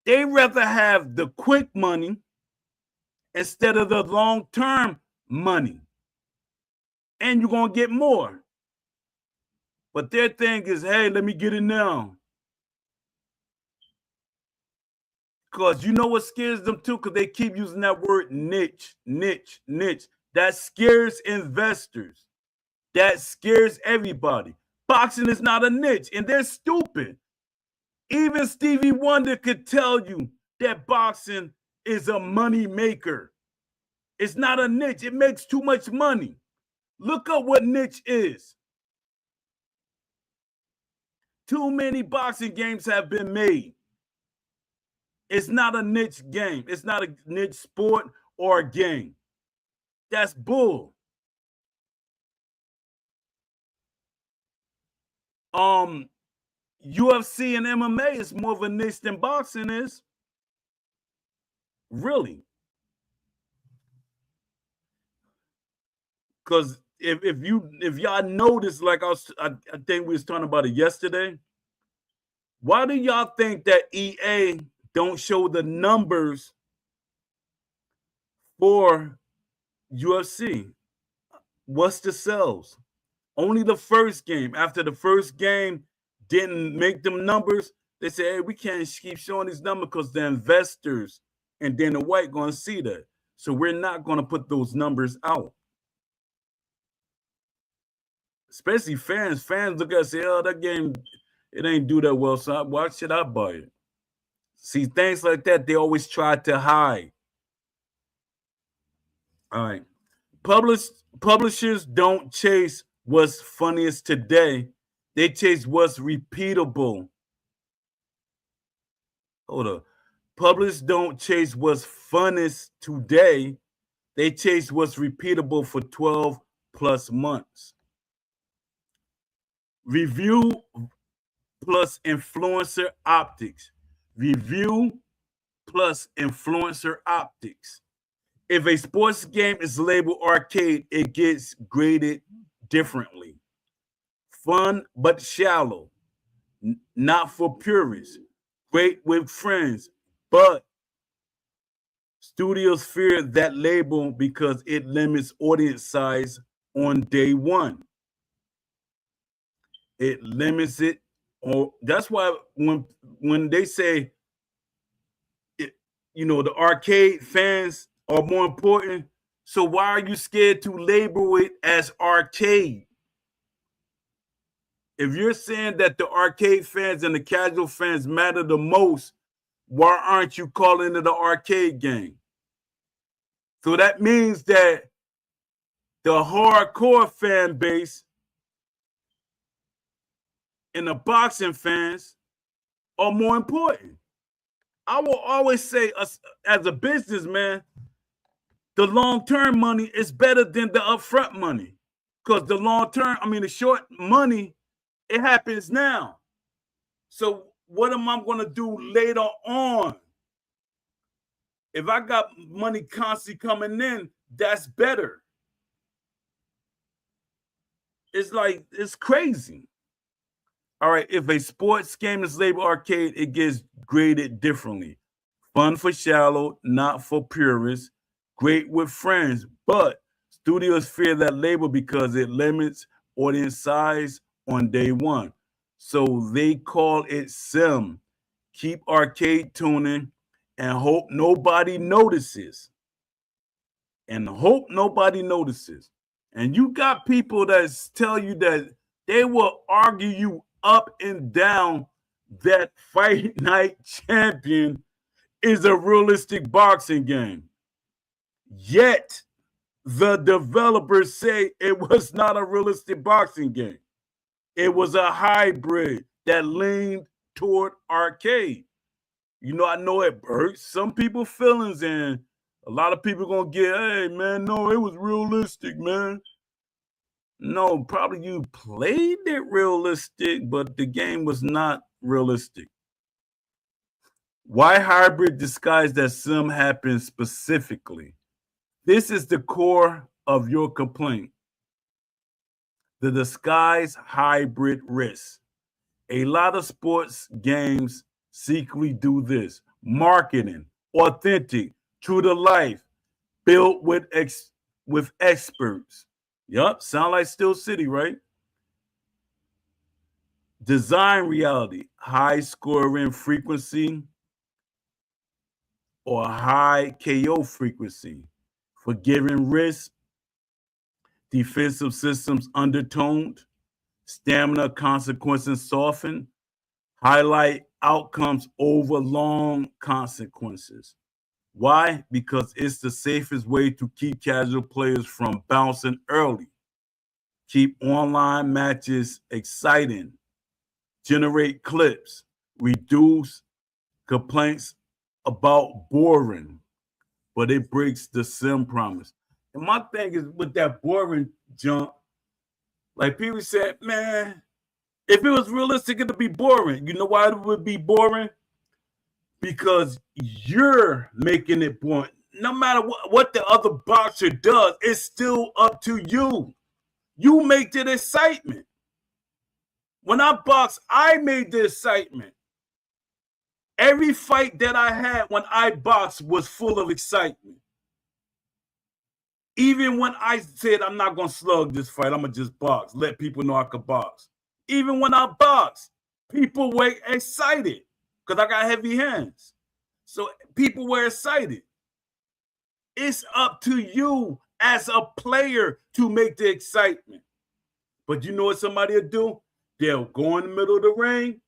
They rather have the quick money instead of the long-term money. And you're going to get more. But their thing is, hey, let me get it now. Because you know what scares them too? Because they keep using that word niche, niche, niche. That scares investors. That scares everybody. Boxing is not a niche, and they're stupid. Even Stevie Wonder could tell you that boxing is a money maker. It's not a niche. It makes too much money. Look up what niche is. Too many boxing games have been made. It's not a niche game. It's not a niche sport or a game. That's bull. UFC and MMA is more of a niche than boxing is. Really. Because if y'all notice, like I think we was talking about it yesterday, why do y'all think that EA don't show the numbers for UFC? What's the sales? Only the first game. After the first game didn't make them numbers, they say, hey, we can't keep showing these numbers because the investors and Dana White going to see that. So we're not going to put those numbers out. Especially fans. Fans look at it and say, oh, that game, it ain't do that well, so why should I buy it? See, things like that, they always try to hide. All right. Publishers don't chase what's funniest today. They chase what's repeatable. Hold up. Publishers don't chase what's funnest today. They chase what's repeatable for 12 plus months. Review plus influencer optics. Review plus influencer optics. If a sports game is labeled arcade, it gets graded differently. Fun but shallow, not for purists. Great with friends, but studios fear that label because it limits audience size on day one. It limits it. Or that's why when they say, it, the arcade fans are more important. So why are you scared to label it as arcade? If you're saying that the arcade fans and the casual fans matter the most, why aren't you calling it an arcade game? So that means that the hardcore fan base and the boxing fans are more important. I will always say, as a businessman, the long-term money is better than the upfront money. Because the short money, it happens now. So what am I going to do later on? If I got money constantly coming in, that's better. It's crazy. All right, if a sports game is labeled arcade, it gets graded differently. Fun for shallow, not for purists. Great with friends, but studios fear that label because it limits audience size on day one. So they call it sim. Keep arcade tuning and hope nobody notices. And you got people that tell you that they will argue you up and down that Fight Night Champion is a realistic boxing game. Yet the developers say it was not a realistic boxing game. It was a hybrid that leaned toward arcade. I know it hurts some people's feelings, and a lot of people gonna get, hey man, no, it was realistic, man. No, probably you played it realistic, but the game was not realistic. Why hybrid disguised as sim happens specifically? This is the core of your complaint. The disguised hybrid risk. A lot of sports games secretly do this. Marketing, authentic, true to life, built with experts. Yup, sound like Steel City, right? Design reality, high scoring frequency or high KO frequency. Forgiving risk, defensive systems undertoned, stamina consequences softened, highlight outcomes over long consequences. Why? Because it's the safest way to keep casual players from bouncing early, keep online matches exciting, generate clips, reduce complaints about boring, but it breaks the sim promise. And my thing is with that boring junk, like people said, man, if it was realistic, it'd be boring. You know why it would be boring? Because you're making it boring. No matter what the other boxer does, it's still up to you. You make the excitement. When I boxed, I made the excitement. Every fight that I had when I boxed was full of excitement. Even when I said I'm not gonna slug this fight, I'm gonna just box, let people know I could box. Even when I boxed, people were excited because I got heavy hands. So people were excited. It's up to you as a player to make the excitement. But you know what somebody will do? They'll go in the middle of the ring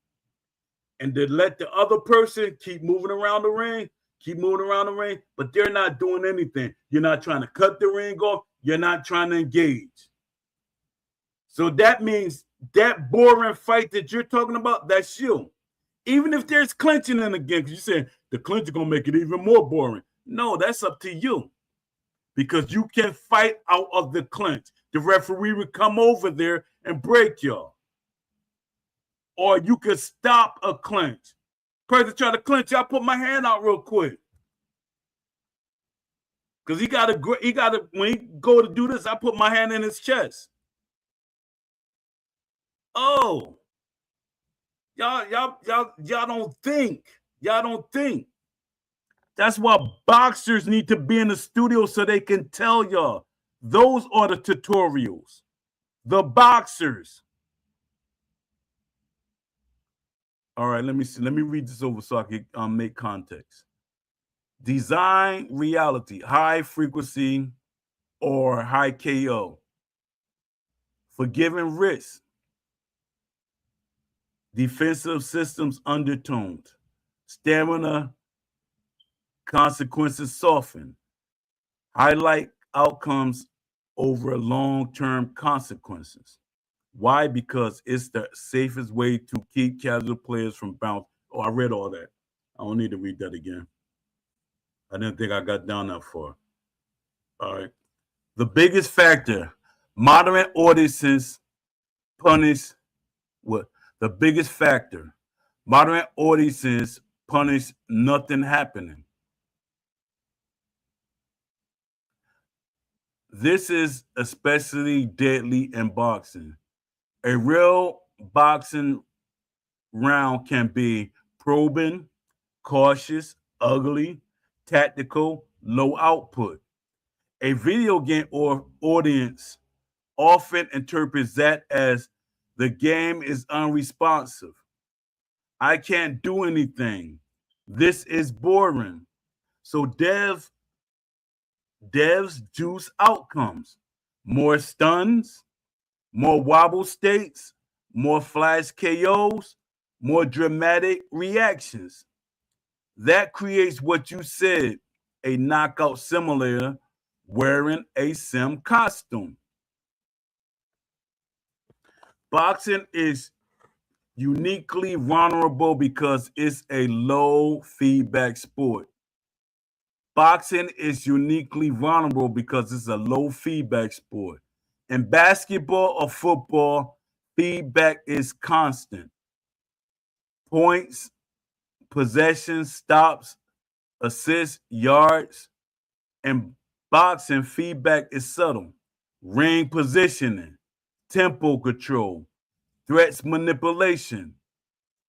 and they let the other person keep moving around the ring, but they're not doing anything. You're not trying to cut the ring off. You're not trying to engage. So that means that boring fight that you're talking about, that's you. Even if there's clinching in the game, because you said the clinch is going to make it even more boring. No, that's up to you. Because you can fight out of the clinch. The referee would come over there and break y'all. Or you could stop a clinch. Person try to clinch, I put my hand out real quick. Because he gotta when he go to do this, I put my hand in his chest. Oh, y'all don't think. Y'all don't think. That's why boxers need to be in the studio so they can tell y'all. Those are the tutorials. The boxers. All right, let me see. Let me read this over so I can make context. Design reality, high frequency or high KO. Forgiving risk. Defensive systems undertoned. Stamina consequences softened. Highlight outcomes over long-term consequences. Why? Because it's the safest way to keep casual players from bounce. Oh, I read all that. I don't need to read that again. I didn't think I got down that far. All right. The biggest factor, modern audiences punish what? The biggest factor, modern audiences punish nothing happening. This is especially deadly in boxing. A real boxing round can be probing, cautious, ugly, tactical, low output. A video game or audience often interprets that as the game is unresponsive. I can't do anything. This is boring. So devs juice outcomes. More stuns, more wobble states, more flash KOs, more dramatic reactions. That creates what you said, a knockout simulator wearing a sim costume. Boxing is uniquely vulnerable because it's a low feedback sport. Boxing is uniquely vulnerable because it's a low feedback sport. In basketball or football, feedback is constant. Points, possessions, stops, assists, yards. In boxing, feedback is subtle. Ring positioning, tempo control, threats manipulation,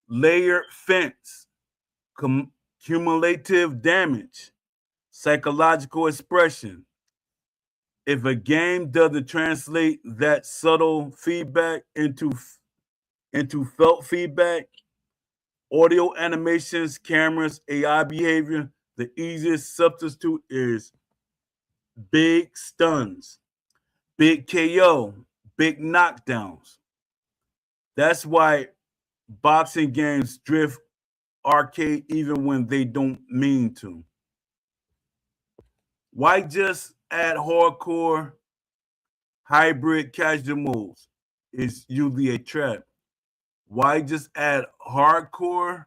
layered fence, cumulative damage, psychological expression. If a game doesn't translate that subtle feedback into felt feedback, audio animations, cameras, AI behavior, the easiest substitute is big stuns, big KO, big knockdowns. That's why boxing games drift arcade even when they don't mean to. Why just add hardcore, hybrid, casual modes? It's usually a trap. Why just add hardcore,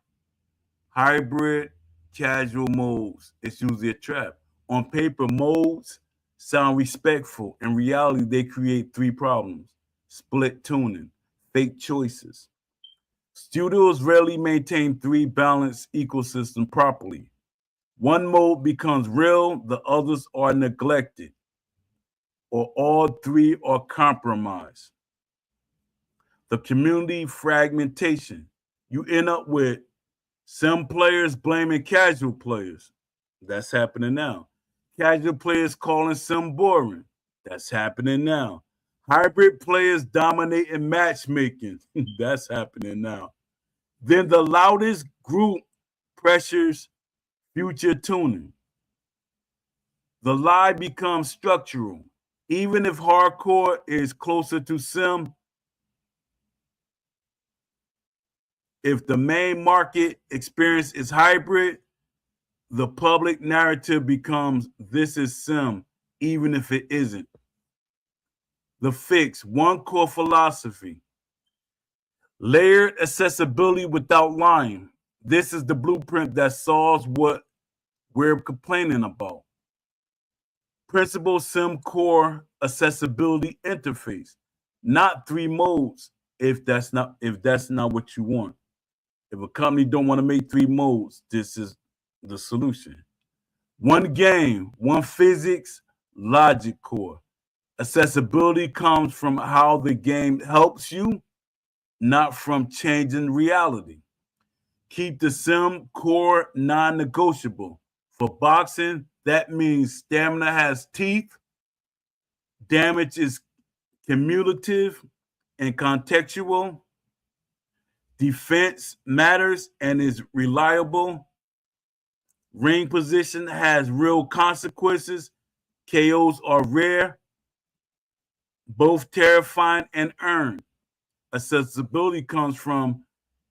hybrid, casual modes? It's usually a trap. On paper, modes sound respectful. In reality, they create three problems: split tuning, fake choices. Studios rarely maintain three balanced ecosystems properly. One mode becomes real, the others are neglected, or all three are compromised. The community fragmentation. You end up with some players blaming casual players. That's happening now. Casual players calling some boring. That's happening now. Hybrid players dominating matchmaking. That's happening now. Then the loudest group pressures future tuning. The lie becomes structural. Even if hardcore is closer to sim, if the main market experience is hybrid, the public narrative becomes this is sim, even if it isn't. The fix, one core philosophy: layered accessibility without lying. This is the blueprint that solves what we're complaining about. Principal sim core accessibility interface, not three modes if that's not what you want. If a company don't want to make three modes, this is the solution. One game, one physics, logic core. Accessibility comes from how the game helps you, not from changing reality. Keep the sim core non-negotiable. For boxing, that means stamina has teeth, damage is cumulative and contextual, defense matters and is reliable, ring position has real consequences, KOs are rare, both terrifying and earned. Accessibility comes from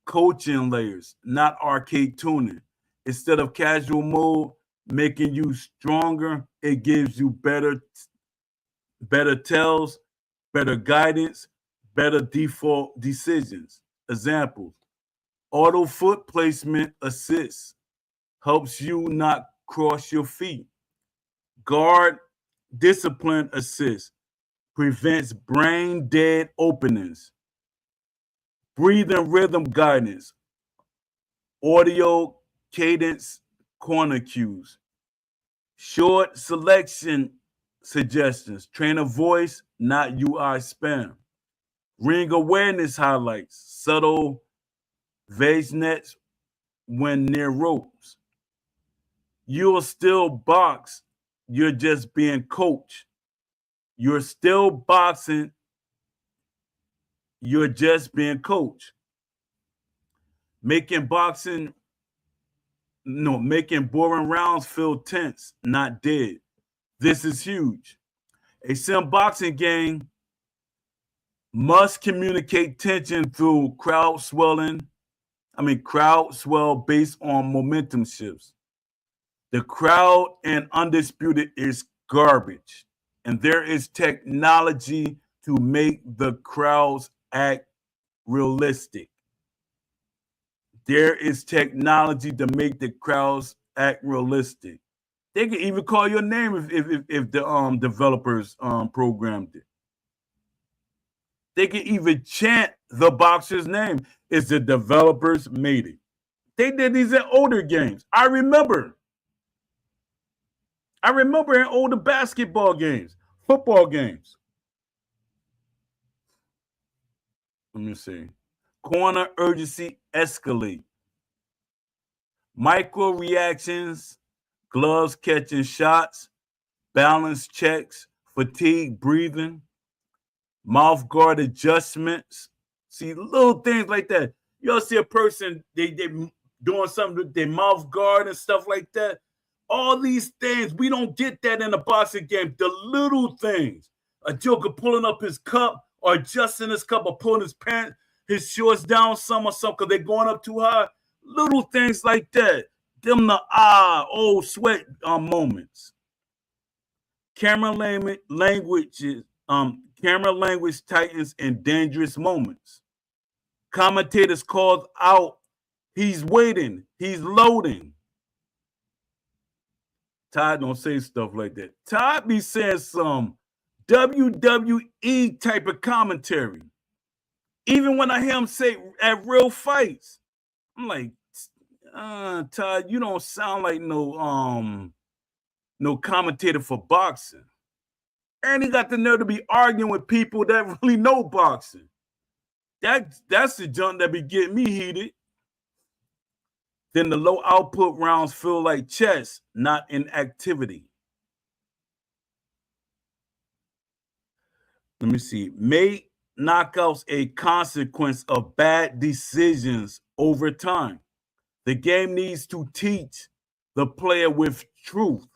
coaching layers, not arcade tuning. Instead of casual mode making you stronger, it gives you better tells, better guidance, better default decisions. Examples: auto foot placement assists, helps you not cross your feet. Guard discipline assist, prevents brain dead openings. Breathing rhythm guidance, audio cadence corner cues. Short selection suggestions, trainer voice, not UI spam. Ring awareness highlights, subtle nets when near ropes. You'll still box, you're just being coached. You're still boxing, you're just being coached. Making boring rounds feel tense, not dead. This is huge. A sim boxing game must communicate tension through crowd swell based on momentum shifts. The crowd in Undisputed is garbage, and there is technology to make the crowds act realistic. There is technology to make the crowds act realistic. They can even call your name if the developers programmed it. They can even chant the boxer's name. It's the developers made it. They did these in older games. I remember in older basketball games, football games. Let me see. Corner urgency escalate. Micro reactions, gloves catching shots, balance checks, fatigue breathing, mouth guard adjustments. See, little things like that. You'll see a person, they doing something with their mouth guard and stuff like that. All these things, we don't get that in a boxing game. The little things. A joker pulling up his cup or adjusting his cup or pulling his pants, his shorts down some or something because they're going up too high. Little things like that. Them the sweat moments. Camera language tightens in dangerous moments. Commentators called out, he's waiting, he's loading. Todd don't say stuff like that. Todd be saying some WWE type of commentary. Even when I hear him say at real fights, I'm like, Todd, you don't sound like no commentator for boxing. And he got the nerve to be arguing with people that really know boxing. That's the junk that be getting me heated. Then the low output rounds feel like chess, not inactivity. Let me see. Make knockouts a consequence of bad decisions over time. The game needs to teach the player with truth.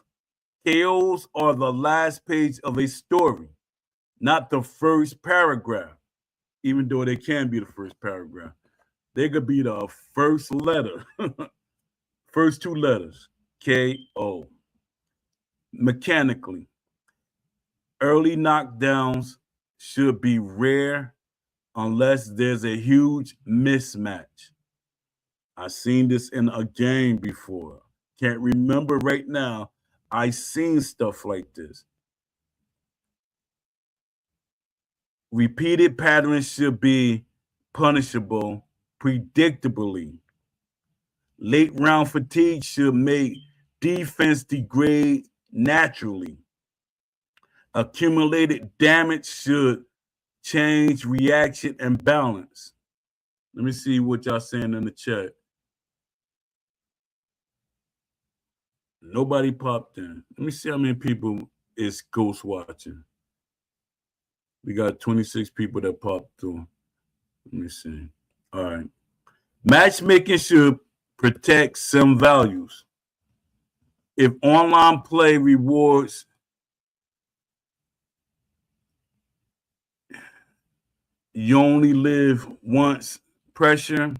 KOs are the last page of a story, not the first paragraph, even though they can be the first paragraph. They could be the first letter, first two letters, KO. Mechanically, early knockdowns should be rare unless there's a huge mismatch. I've seen this in a game before. Can't remember right now. I've seen stuff like this. Repeated patterns should be punishable predictably. Late round fatigue should make defense degrade naturally. Accumulated damage should change reaction and balance. Let me see what y'all saying in the chat. Nobody popped in. Let me see how many people is ghost watching. We got 26 people that popped through. Let me see. All right. Matchmaking should protect some values. If online play rewards you only live once pressure,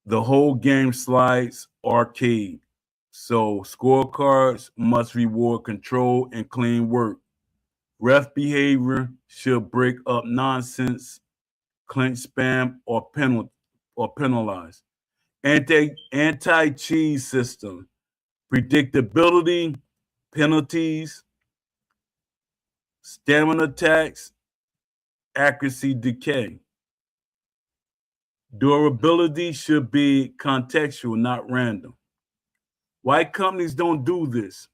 the whole game slides arcade. So scorecards must reward control and clean work. Ref behavior should break up nonsense, clinch spam, or penalize. Anti-cheese system, predictability, penalties, stamina tax, accuracy decay. Durability should be contextual, not random. Why companies don't do this?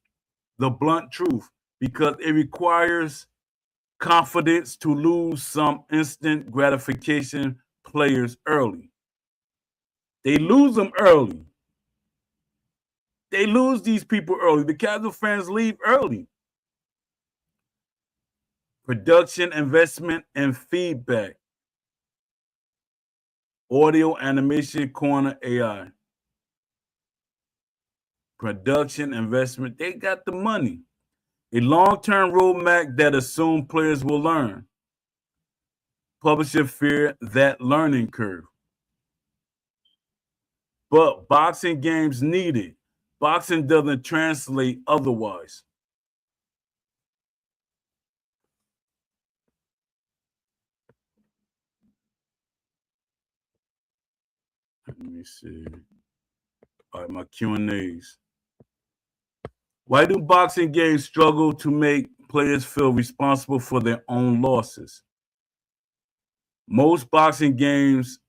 The blunt truth, because it requires confidence to lose some instant gratification players early. They lose them early. They lose these people early. The casual fans leave early. Production, investment, and feedback. Audio, animation, corner, AI. Production, investment, they got the money. A long-term roadmap that assumes players will learn. Publisher fear that learning curve. But boxing games need it. Boxing doesn't translate otherwise. Let me see. All right, my Q&As. Why do boxing games struggle to make players feel responsible for their own losses? Most boxing games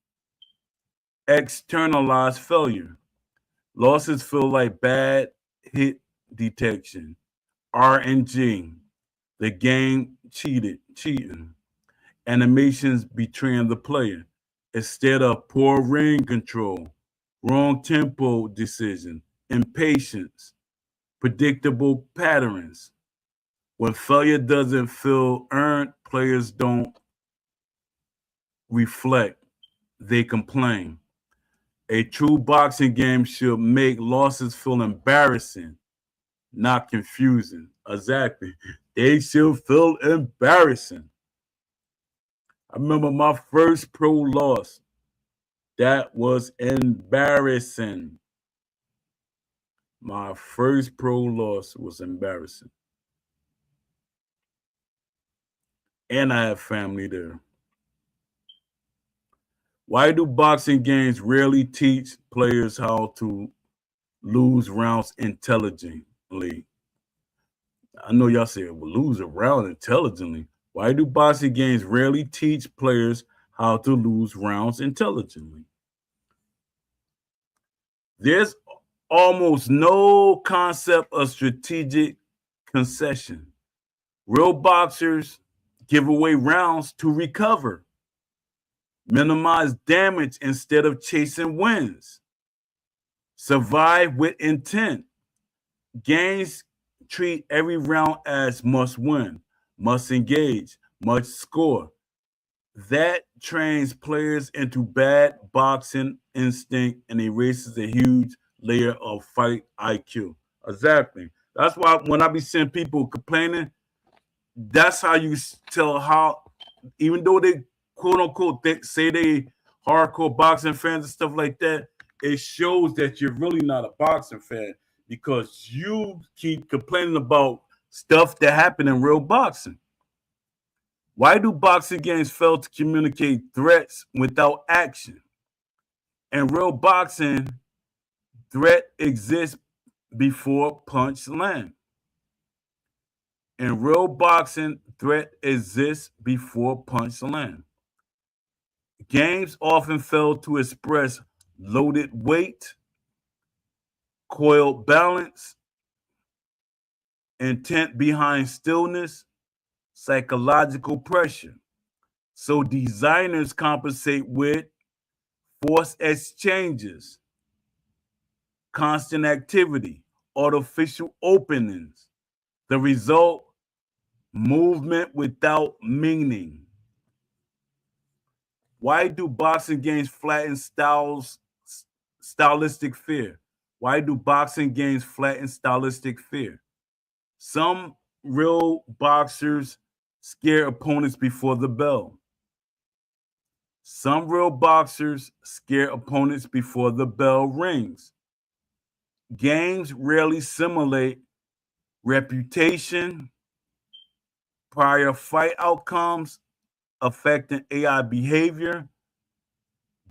externalize failure. Losses feel like bad hit detection, RNG, the game cheating, animations betraying the player, instead of poor ring control, wrong tempo decision, impatience, predictable patterns. When failure doesn't feel earned, players don't reflect, they complain. A true boxing game should make losses feel embarrassing, not confusing. Exactly. They should feel embarrassing. I remember my first pro loss. That was embarrassing. My first pro loss was embarrassing. And I have family there. Why do boxing games rarely teach players how to lose rounds intelligently? I know y'all say, well, lose a round intelligently. Why do boxing games rarely teach players how to lose rounds intelligently? There's almost no concept of strategic concession. Real boxers give away rounds to recover, minimize damage instead of chasing wins, survive with intent. Games treat every round as must win, must engage, must score. That trains players into bad boxing instinct and erases a huge layer of fight IQ. Exactly. That's why when I be seeing people complaining, that's how you tell how, even though they quote unquote they say they hardcore boxing fans and stuff like that, it shows that you're really not a boxing fan because you keep complaining about stuff that happened in real boxing. Why do boxing games fail to communicate threats without action? In real boxing, threat exists before punch land. In real boxing, threat exists before punch land. Games often fail to express loaded weight, coil balance, intent behind stillness, psychological pressure. So designers compensate with force exchanges, constant activity, artificial openings. The result, movement without meaning. Why do boxing games flatten stylistic fear? Why do boxing games flatten stylistic fear? Some real boxers scare opponents before the bell. Some real boxers scare opponents before the bell rings. Games rarely simulate reputation, prior fight outcomes affecting AI behavior,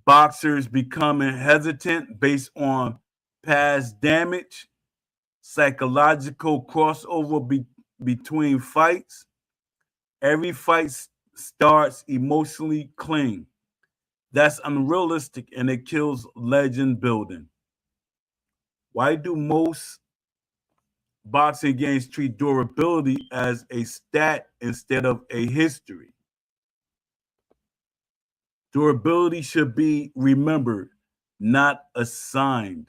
boxers becoming hesitant based on past damage, psychological crossover between fights. Every fight starts emotionally clean. That's unrealistic and it kills legend building. Why do most boxing games treat durability as a stat instead of a history? Durability should be remembered, not assigned.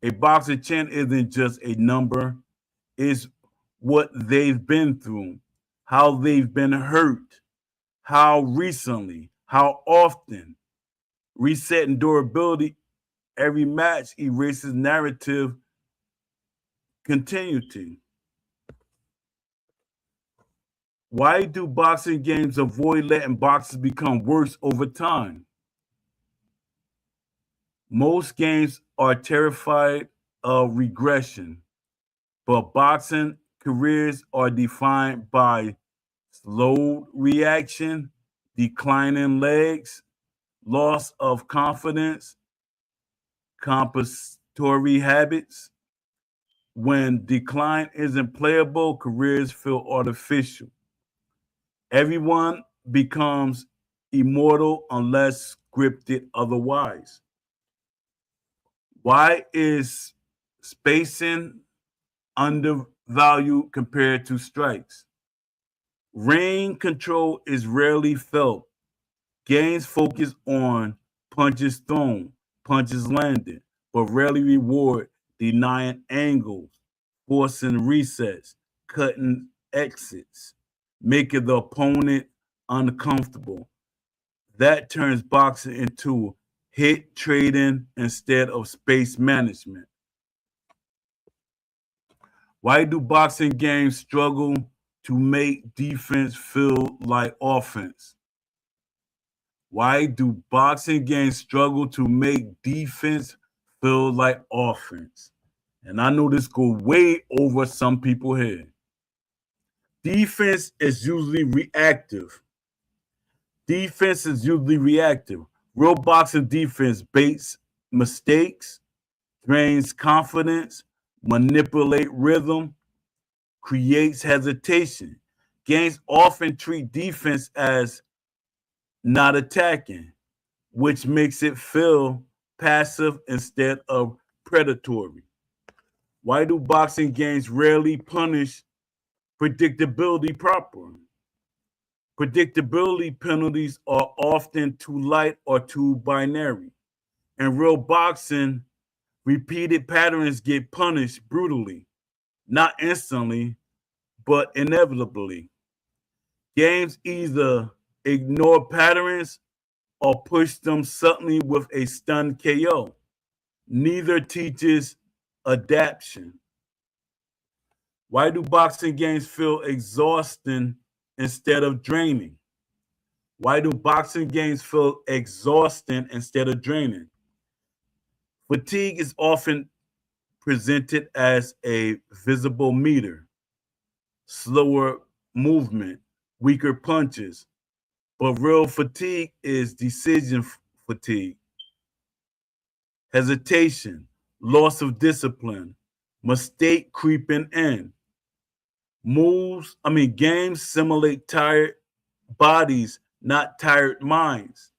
A boxer chin isn't just a number, it's what they've been through, how they've been hurt, how recently, how often. Resetting durability every match erases narrative continuity. Why do boxing games avoid letting boxers become worse over time? Most games are terrified of regression, but boxing careers are defined by slow reaction, declining legs, loss of confidence, compensatory habits. When decline isn't playable, careers feel artificial. Everyone becomes immortal unless scripted otherwise? Why is spacing undervalued compared to strikes? Range control is rarely felt. Games focus on punches thrown, punches landed, but rarely reward denying angles, forcing resets, cutting exits, making the opponent uncomfortable. That turns boxing into hit trading instead of space management. Why do boxing games struggle to make defense feel like offense? Why do boxing games struggle to make defense feel like offense? And I know this go way over some people's head. Defense is usually reactive. Defense is usually reactive. Real boxing defense baits mistakes, drains confidence, manipulate rhythm, creates hesitation. Games often treat defense as not attacking, which makes it feel passive instead of predatory. Why do boxing games rarely punish predictability properly? Predictability penalties are often too light or too binary. In real boxing, repeated patterns get punished brutally, not instantly, but inevitably. Games either ignore patterns or push them suddenly with a stun KO. Neither teaches adaptation. Why do boxing games feel exhausting instead of draining? Why do boxing games feel exhausting instead of draining? Fatigue is often presented as a visible meter, slower movement, weaker punches, but real fatigue is decision fatigue, hesitation, loss of discipline, mistake creeping in. Games simulate tired bodies, not tired minds.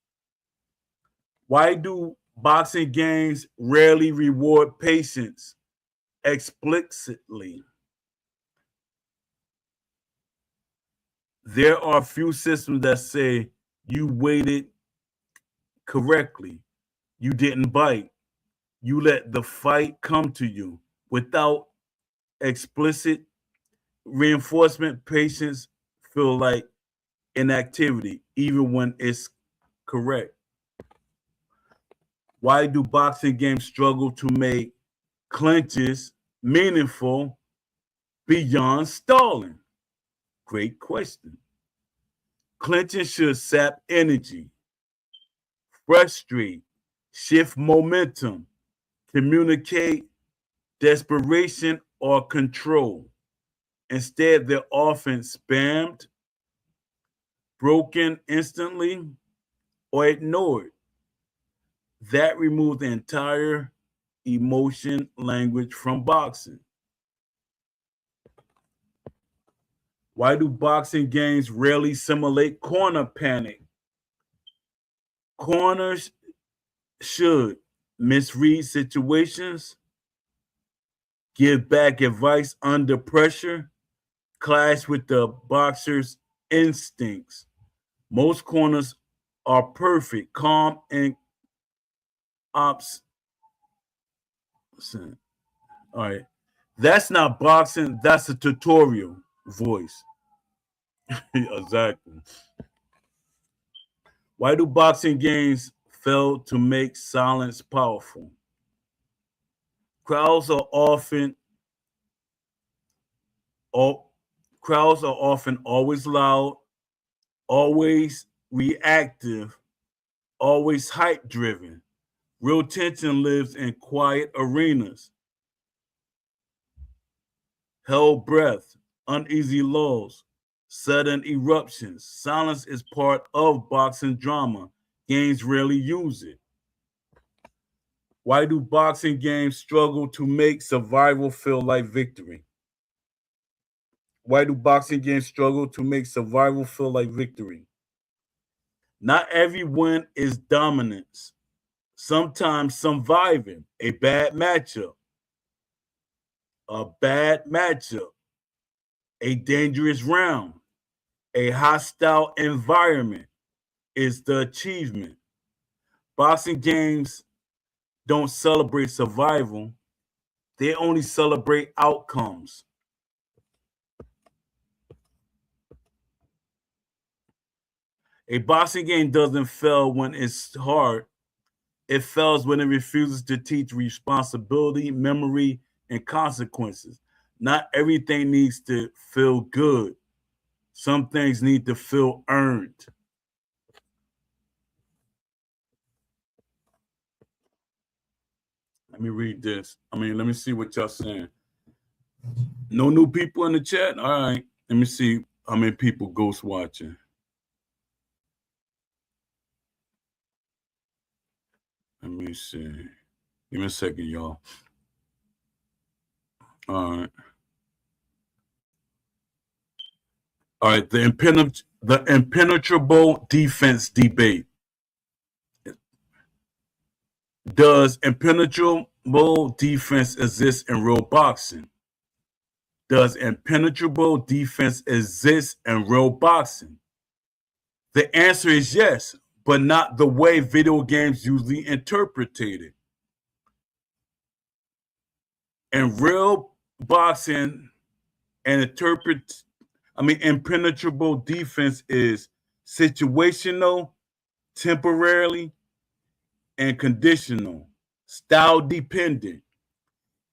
Why do boxing games rarely reward patience explicitly? There are few systems that say you waited correctly, you didn't bite, you let the fight come to you without explicit reinforcement. Patience feel like inactivity, even when it's correct. Why do boxing games struggle to make clinches meaningful beyond stalling? Great question. Clinching should sap energy, frustrate, shift momentum, communicate desperation or control. Instead, they're often spammed, broken instantly, or ignored. That removes the entire emotion language from boxing. Why do boxing games rarely simulate corner panic? Corners should misread situations, give back advice under pressure, clash with the boxer's instincts. Most corners are perfect, calm, and obstinate. All right. That's not boxing, that's a tutorial voice. Exactly. Why do boxing games fail to make silence powerful? Crowds are often all crowds are often always loud, always reactive, always hype driven. Real tension lives in quiet arenas, held breath, uneasy lulls, sudden eruptions. Silence is part of boxing drama. Games rarely use it. Why do boxing games struggle to make survival feel like victory? Why do boxing games struggle to make survival feel like victory? Not every win is dominance. Sometimes surviving a bad matchup, a dangerous round, a hostile environment is the achievement. Boxing games don't celebrate survival, they only celebrate outcomes. A boxing game doesn't fail when it's hard. It fails when it refuses to teach responsibility, memory, and consequences. Not everything needs to feel good. Some things need to feel earned. Let me read this. Let me see what y'all saying. No new people in the chat? All right. Let me see how many people ghost watching. Let me see. Give me a second, y'all. All right. All right. The impenetrable defense debate. Does impenetrable defense exist in real boxing? Does impenetrable defense exist in real boxing? The answer is yes, but not the way video games usually interpret it. In real boxing, impenetrable defense is situational, temporarily, and conditional, style dependent.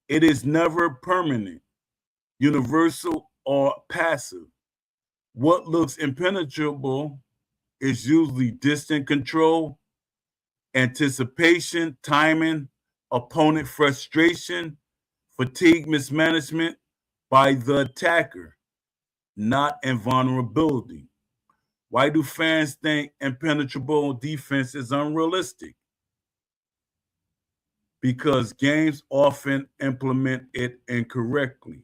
It is never permanent, universal, or passive. What looks impenetrable is usually distant control, anticipation, timing, opponent frustration, fatigue mismanagement by the attacker, not invulnerability. Why do fans think impenetrable defense is unrealistic? Because games often implement it incorrectly.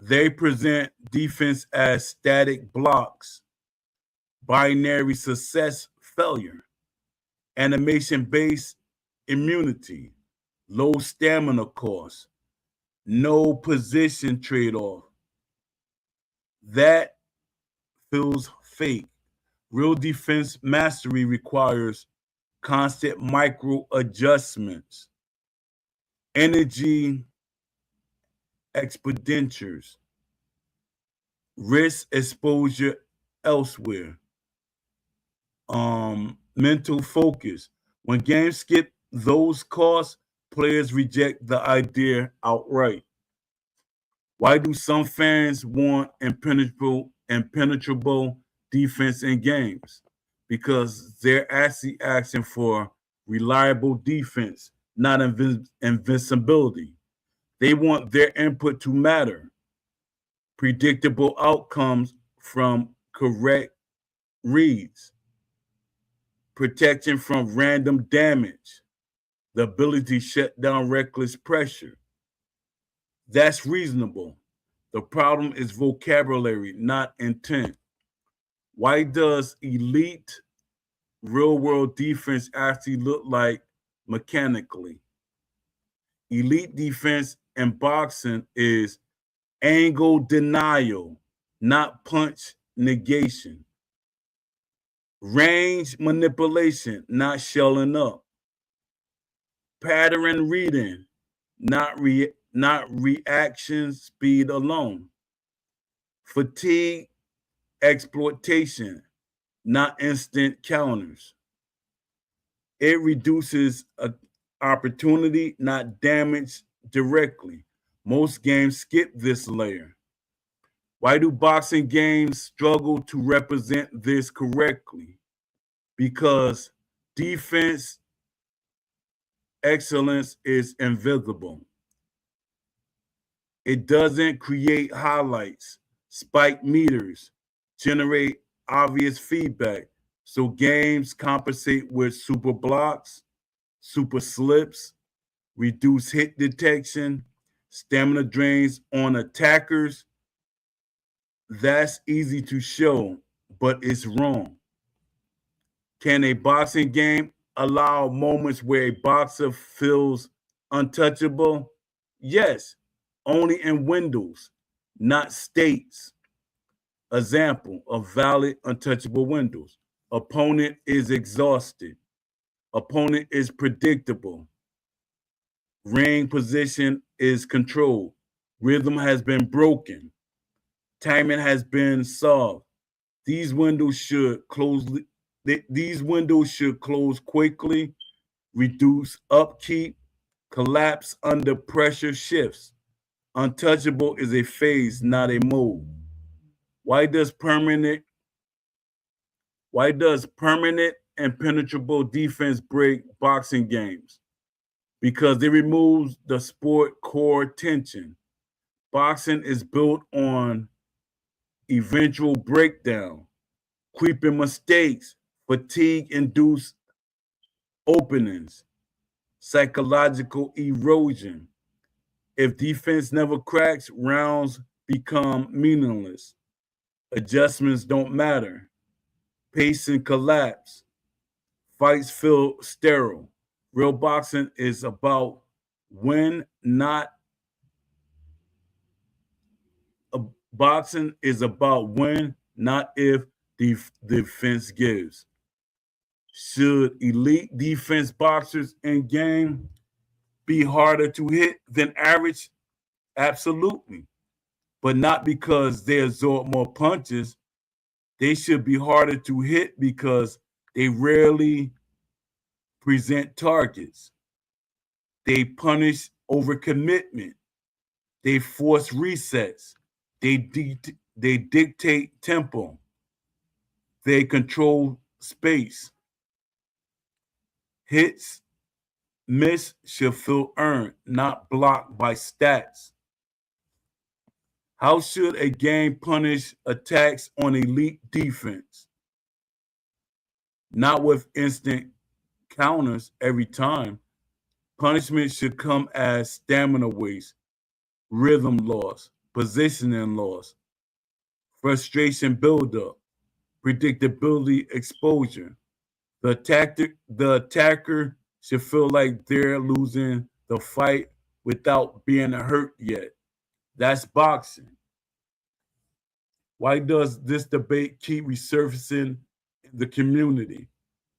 They present defense as static blocks, binary success failure, animation-based immunity, low stamina cost, no position trade-off. That feels fake. Real defense mastery requires constant micro adjustments, energy expenditures, risk exposure elsewhere, mental focus. When games skip those costs, players reject the idea outright. Why do some fans want impenetrable defense in games? Because they're actually asking for reliable defense, not invincibility. They want their input to matter. Predictable outcomes from correct reads, protection from random damage, the ability to shut down reckless pressure. That's reasonable. The problem is vocabulary, not intent. Why does elite real world defense actually look like mechanically? Elite defense in boxing is angle denial, not punch negation. Range manipulation, not shelling up. Pattern reading, not reaction speed alone. Fatigue exploitation, not instant counters. It reduces opportunity, not damage directly. Most games skip this layer. Why do boxing games struggle to represent this correctly? Because defense excellence is invisible. It doesn't create highlights, spike meters, generate obvious feedback. So games compensate with super blocks, super slips, reduce hit detection, stamina drains on attackers. That's easy to show, but it's wrong. Can a boxing game allow moments where a boxer feels untouchable? Yes, only in windows, not states. Example of valid untouchable windows. Opponent is exhausted. Opponent is predictable. Ring position is controlled. Rhythm has been broken. Timing has been solved. These windows should close. These windows should close quickly. Reduce upkeep. Collapse under pressure shifts. Untouchable is a phase, not a mode. Why does permanent and penetrable defense break boxing games? Because it removes the sport core tension. Boxing is built on eventual breakdown, creeping mistakes, fatigue-induced openings, psychological erosion. If defense never cracks, rounds become meaningless. Adjustments don't matter. Pacing collapse. Fights feel sterile. Real boxing is about when, not boxing is about when, not if defense gives. Should elite defense boxers in game be harder to hit than average? Absolutely. But not because they absorb more punches. They should be harder to hit because they rarely present targets. They punish overcommitment. They force resets. They dictate tempo. They control space. Hits, miss should feel earned, not blocked by stats. How should a game punish attacks on elite defense? Not with instant counters every time. Punishment should come as stamina waste, rhythm loss, positioning loss, frustration buildup, predictability exposure. The attacker should feel like they're losing the fight without being hurt yet. That's boxing. Why does this debate keep resurfacing in the community?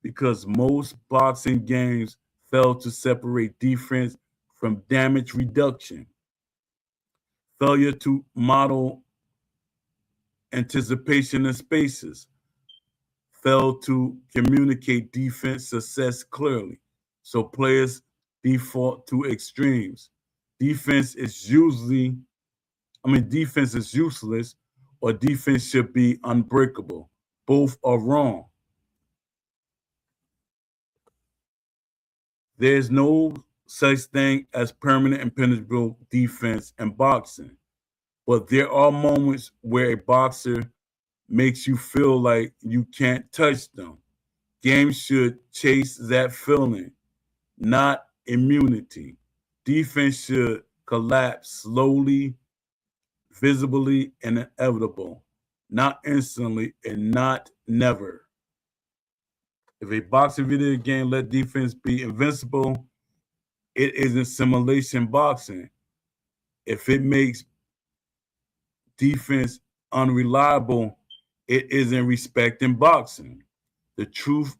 Because most boxing games fail to separate defense from damage reduction, failure to model anticipation in spaces, fail to communicate defense success clearly. So players default to extremes. Defense is usually, defense is useless or defense should be unbreakable. Both are wrong. There's no such thing as permanent impenetrable defense in boxing, but there are moments where a boxer makes you feel like you can't touch them. Games should chase that feeling, not immunity. Defense should collapse slowly, visibly, and inevitable, not instantly and not never. If a boxing video game let defense be invincible, it isn't simulation boxing. If it makes defense unreliable, it isn't respecting boxing. The truth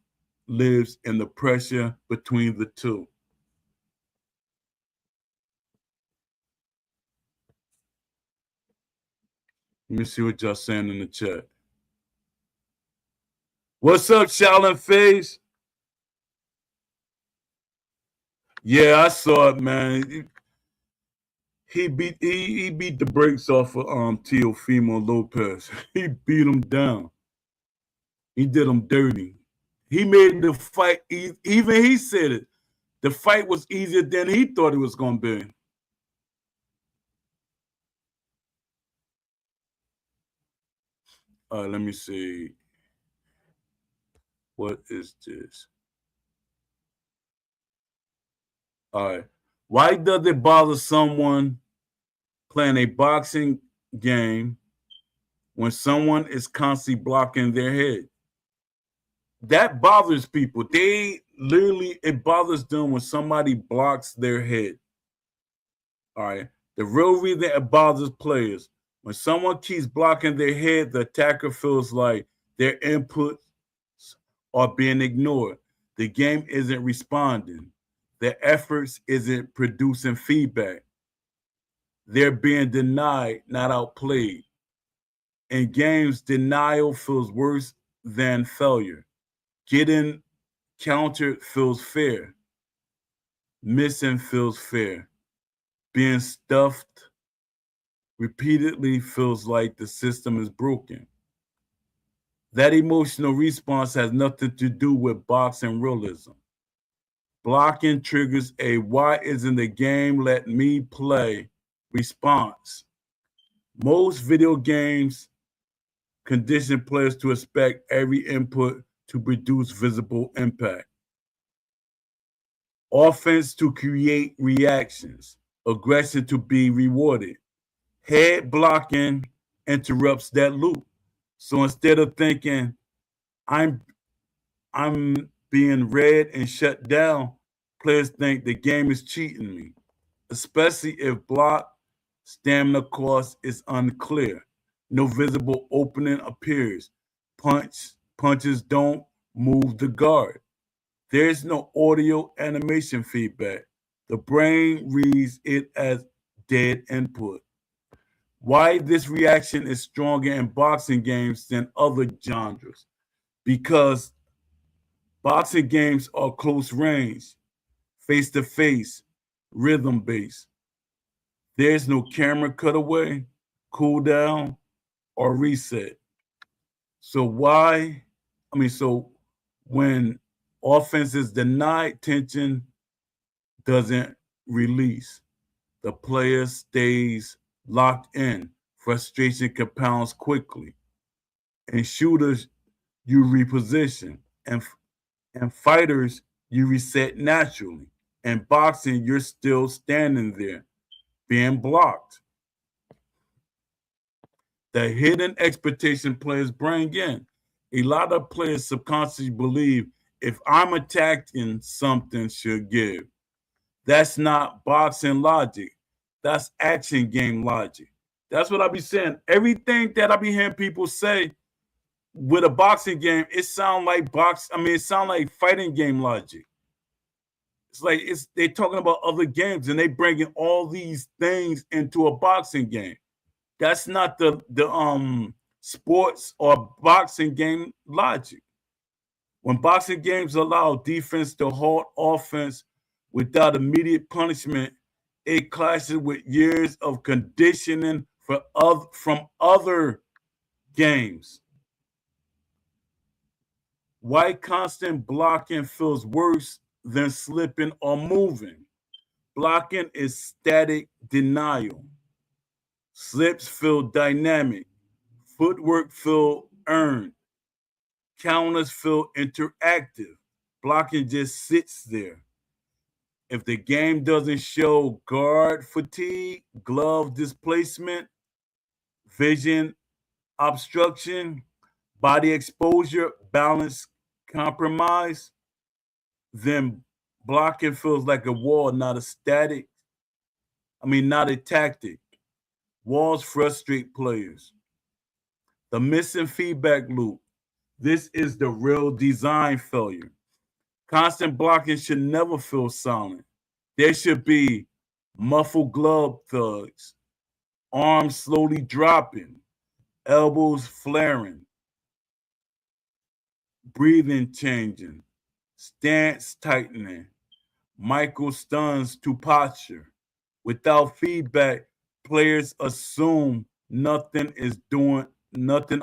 lives in the pressure between the two. Let me see what y'all saying in the chat. What's up, Shaolin FaZe? Yeah, I saw it, man. He beat the brakes off of Teofimo Lopez. He beat him down. He did him dirty. He made the fight, even he said it, the fight was easier than he thought it was going to be. All right, let me see. What is this? All right. Why does it bother someone playing a boxing game when someone is constantly blocking their head? that bothers people. They literally, it bothers them when somebody blocks their head. All right. The real reason it bothers players, when someone keeps blocking their head, the attacker feels like their inputs are being ignored. The game isn't responding. The efforts isn't producing feedback. They're being denied, not outplayed. In games, denial feels worse than failure. Getting countered feels fair. Missing feels fair. Being stuffed repeatedly feels like the system is broken. That emotional response has nothing to do with boxing realism. Blocking triggers a "why isn't the game let me play" response. Most video games condition players to expect every input to produce visible impact. Offense to create reactions, aggression to be rewarded. Head blocking interrupts that loop. So instead of thinking I'm I'm being read and shut down, players think the game is cheating me, especially if block stamina cost is unclear. No visible opening appears. Punches don't move the guard. There's no audio animation feedback. The brain reads it as dead input. Why this reaction is stronger in boxing games than other genres? Because boxing games are close range, face to face, rhythm based. There's no camera cutaway, cool down, or reset. So so when offense is denied, tension doesn't release. The player stays locked in. Frustration compounds quickly. In shooters, you reposition. And fighters, you reset naturally. In boxing, you're still standing there, being blocked. The hidden expectation players bring in. A lot of players subconsciously believe if I'm attacking, something should give. That's not boxing logic. That's action game logic. That's what I be saying. Everything that I be hearing people say with a boxing game, it sound like it sound like fighting game logic. It's like they talking about other games and they bringing all these things into a boxing game. That's not the sports or boxing game logic. When boxing games allow defense to halt offense without immediate punishment, it clashes with years of conditioning from other games. Why constant blocking feels worse than slipping or moving? Blocking is static denial. Slips feel dynamic. Footwork feel earned. Counters feel interactive. Blocking just sits there. If the game doesn't show guard fatigue, glove displacement, vision obstruction, body exposure, balance compromise, then blocking feels like a wall, not a tactic. Walls frustrate players. The missing feedback loop. This is the real design failure. Constant blocking should never feel silent. There should be muffled glove thuds, arms slowly dropping, elbows flaring, breathing changing, stance tightening, micro stuns to posture. Without feedback, players assume nothing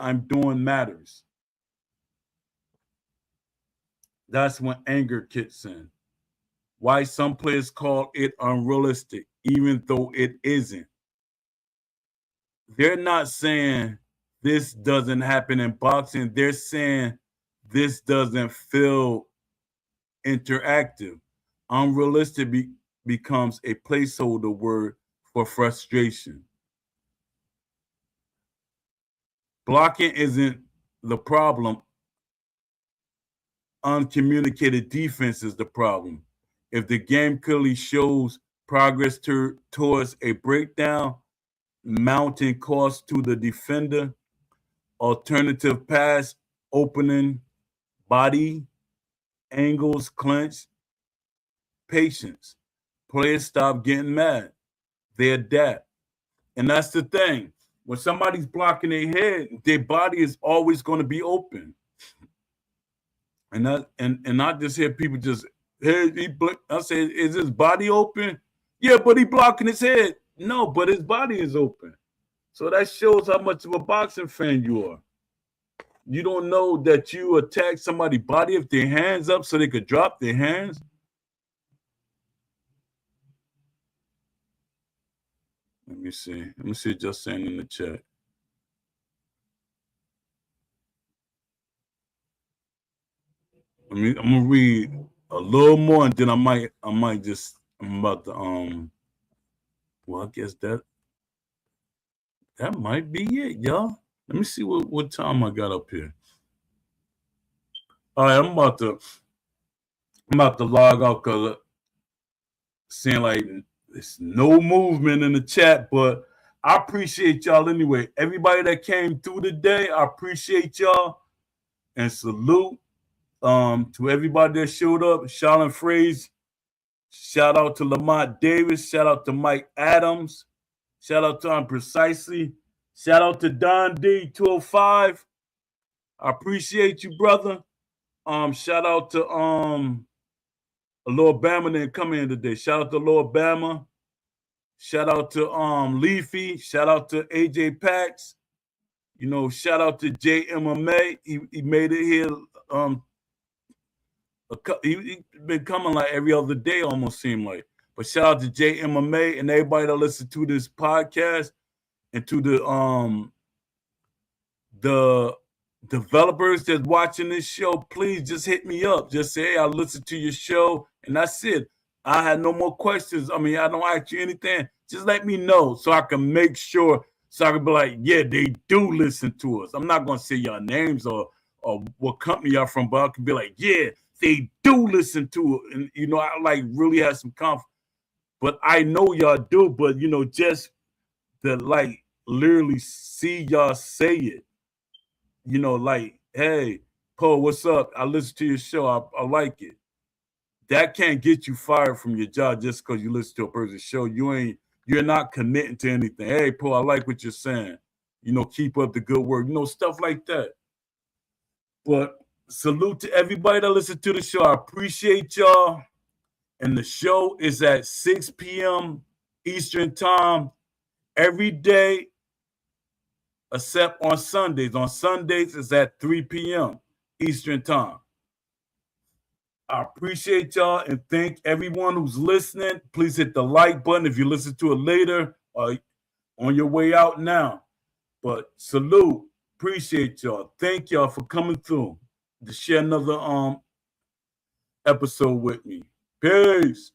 I'm doing matters. That's when anger kicks in. Why some players call it unrealistic, even though it isn't. They're not saying this doesn't happen in boxing. They're saying this doesn't feel interactive. Unrealistic becomes a placeholder word for frustration. Blocking isn't the problem. uncommunicated defense is the problem. If the game clearly shows progress towards a breakdown, mounting costs to the defender, alternative pass opening, body, angles, clinch, patience. Players stop getting mad. They adapt. And that's the thing. When somebody's blocking their head, their body is always going to be open. And I just hear people just, hey, I say, is his body open? Yeah, but he blocking his head. No, but his body is open. So that shows how much of a boxing fan you are. You don't know that you attack somebody's body if their hands up so they could drop their hands. Let me see. Let me see just saying in the chat. I'm gonna read a little more and then I'm about to well, I guess that might be it, y'all. Let me see what time I got up here. All right, I'm about to log out because seeing like there's no movement in the chat, but I appreciate y'all anyway. Everybody that came through today, I appreciate y'all and salute to everybody that showed up. Charlene Fraze, shout out to Lamont Davis, shout out to Mike Adams, shout out to Precisely, shout out to Don D 205. I appreciate you, brother. Shout out to Lord Bama didn't come in today. Shout out to Lord Bama. Shout out to Leafy. Shout out to AJ Pax. You know, shout out to JMMA. He made it here. He been coming like every other day, almost seemed like. But shout out to JMMA and everybody that listen to this podcast and to the developers that's watching this show. Please just hit me up. Just say, hey, I listened to your show, and that's it. I had no more questions. I mean, I don't ask you anything. Just let me know so I can make sure, so I can be like, yeah, they do listen to us. I'm not going to say your names or what company y'all from, but I can be like, yeah, they do listen to it. And, you know, I like really have some confidence. But I know y'all do, but, you know, just to like literally see y'all say it. You know, like, hey, Poe, what's up? I listen to your show. I like it. That can't get you fired from your job just because you listen to a person's show. You're not committing to anything. Hey, Poe, I like what you're saying. You know, keep up the good work. You know, stuff like that. But salute to everybody that listen to the show. I appreciate y'all. And the show is at 6 p.m. Eastern time every day, except on Sundays. On Sundays, it's at 3 p.m. Eastern time. I appreciate y'all and thank everyone who's listening. Please hit the like button if you listen to it later or on your way out now. But salute. Appreciate y'all. Thank y'all for coming through to share another episode with me. Peace.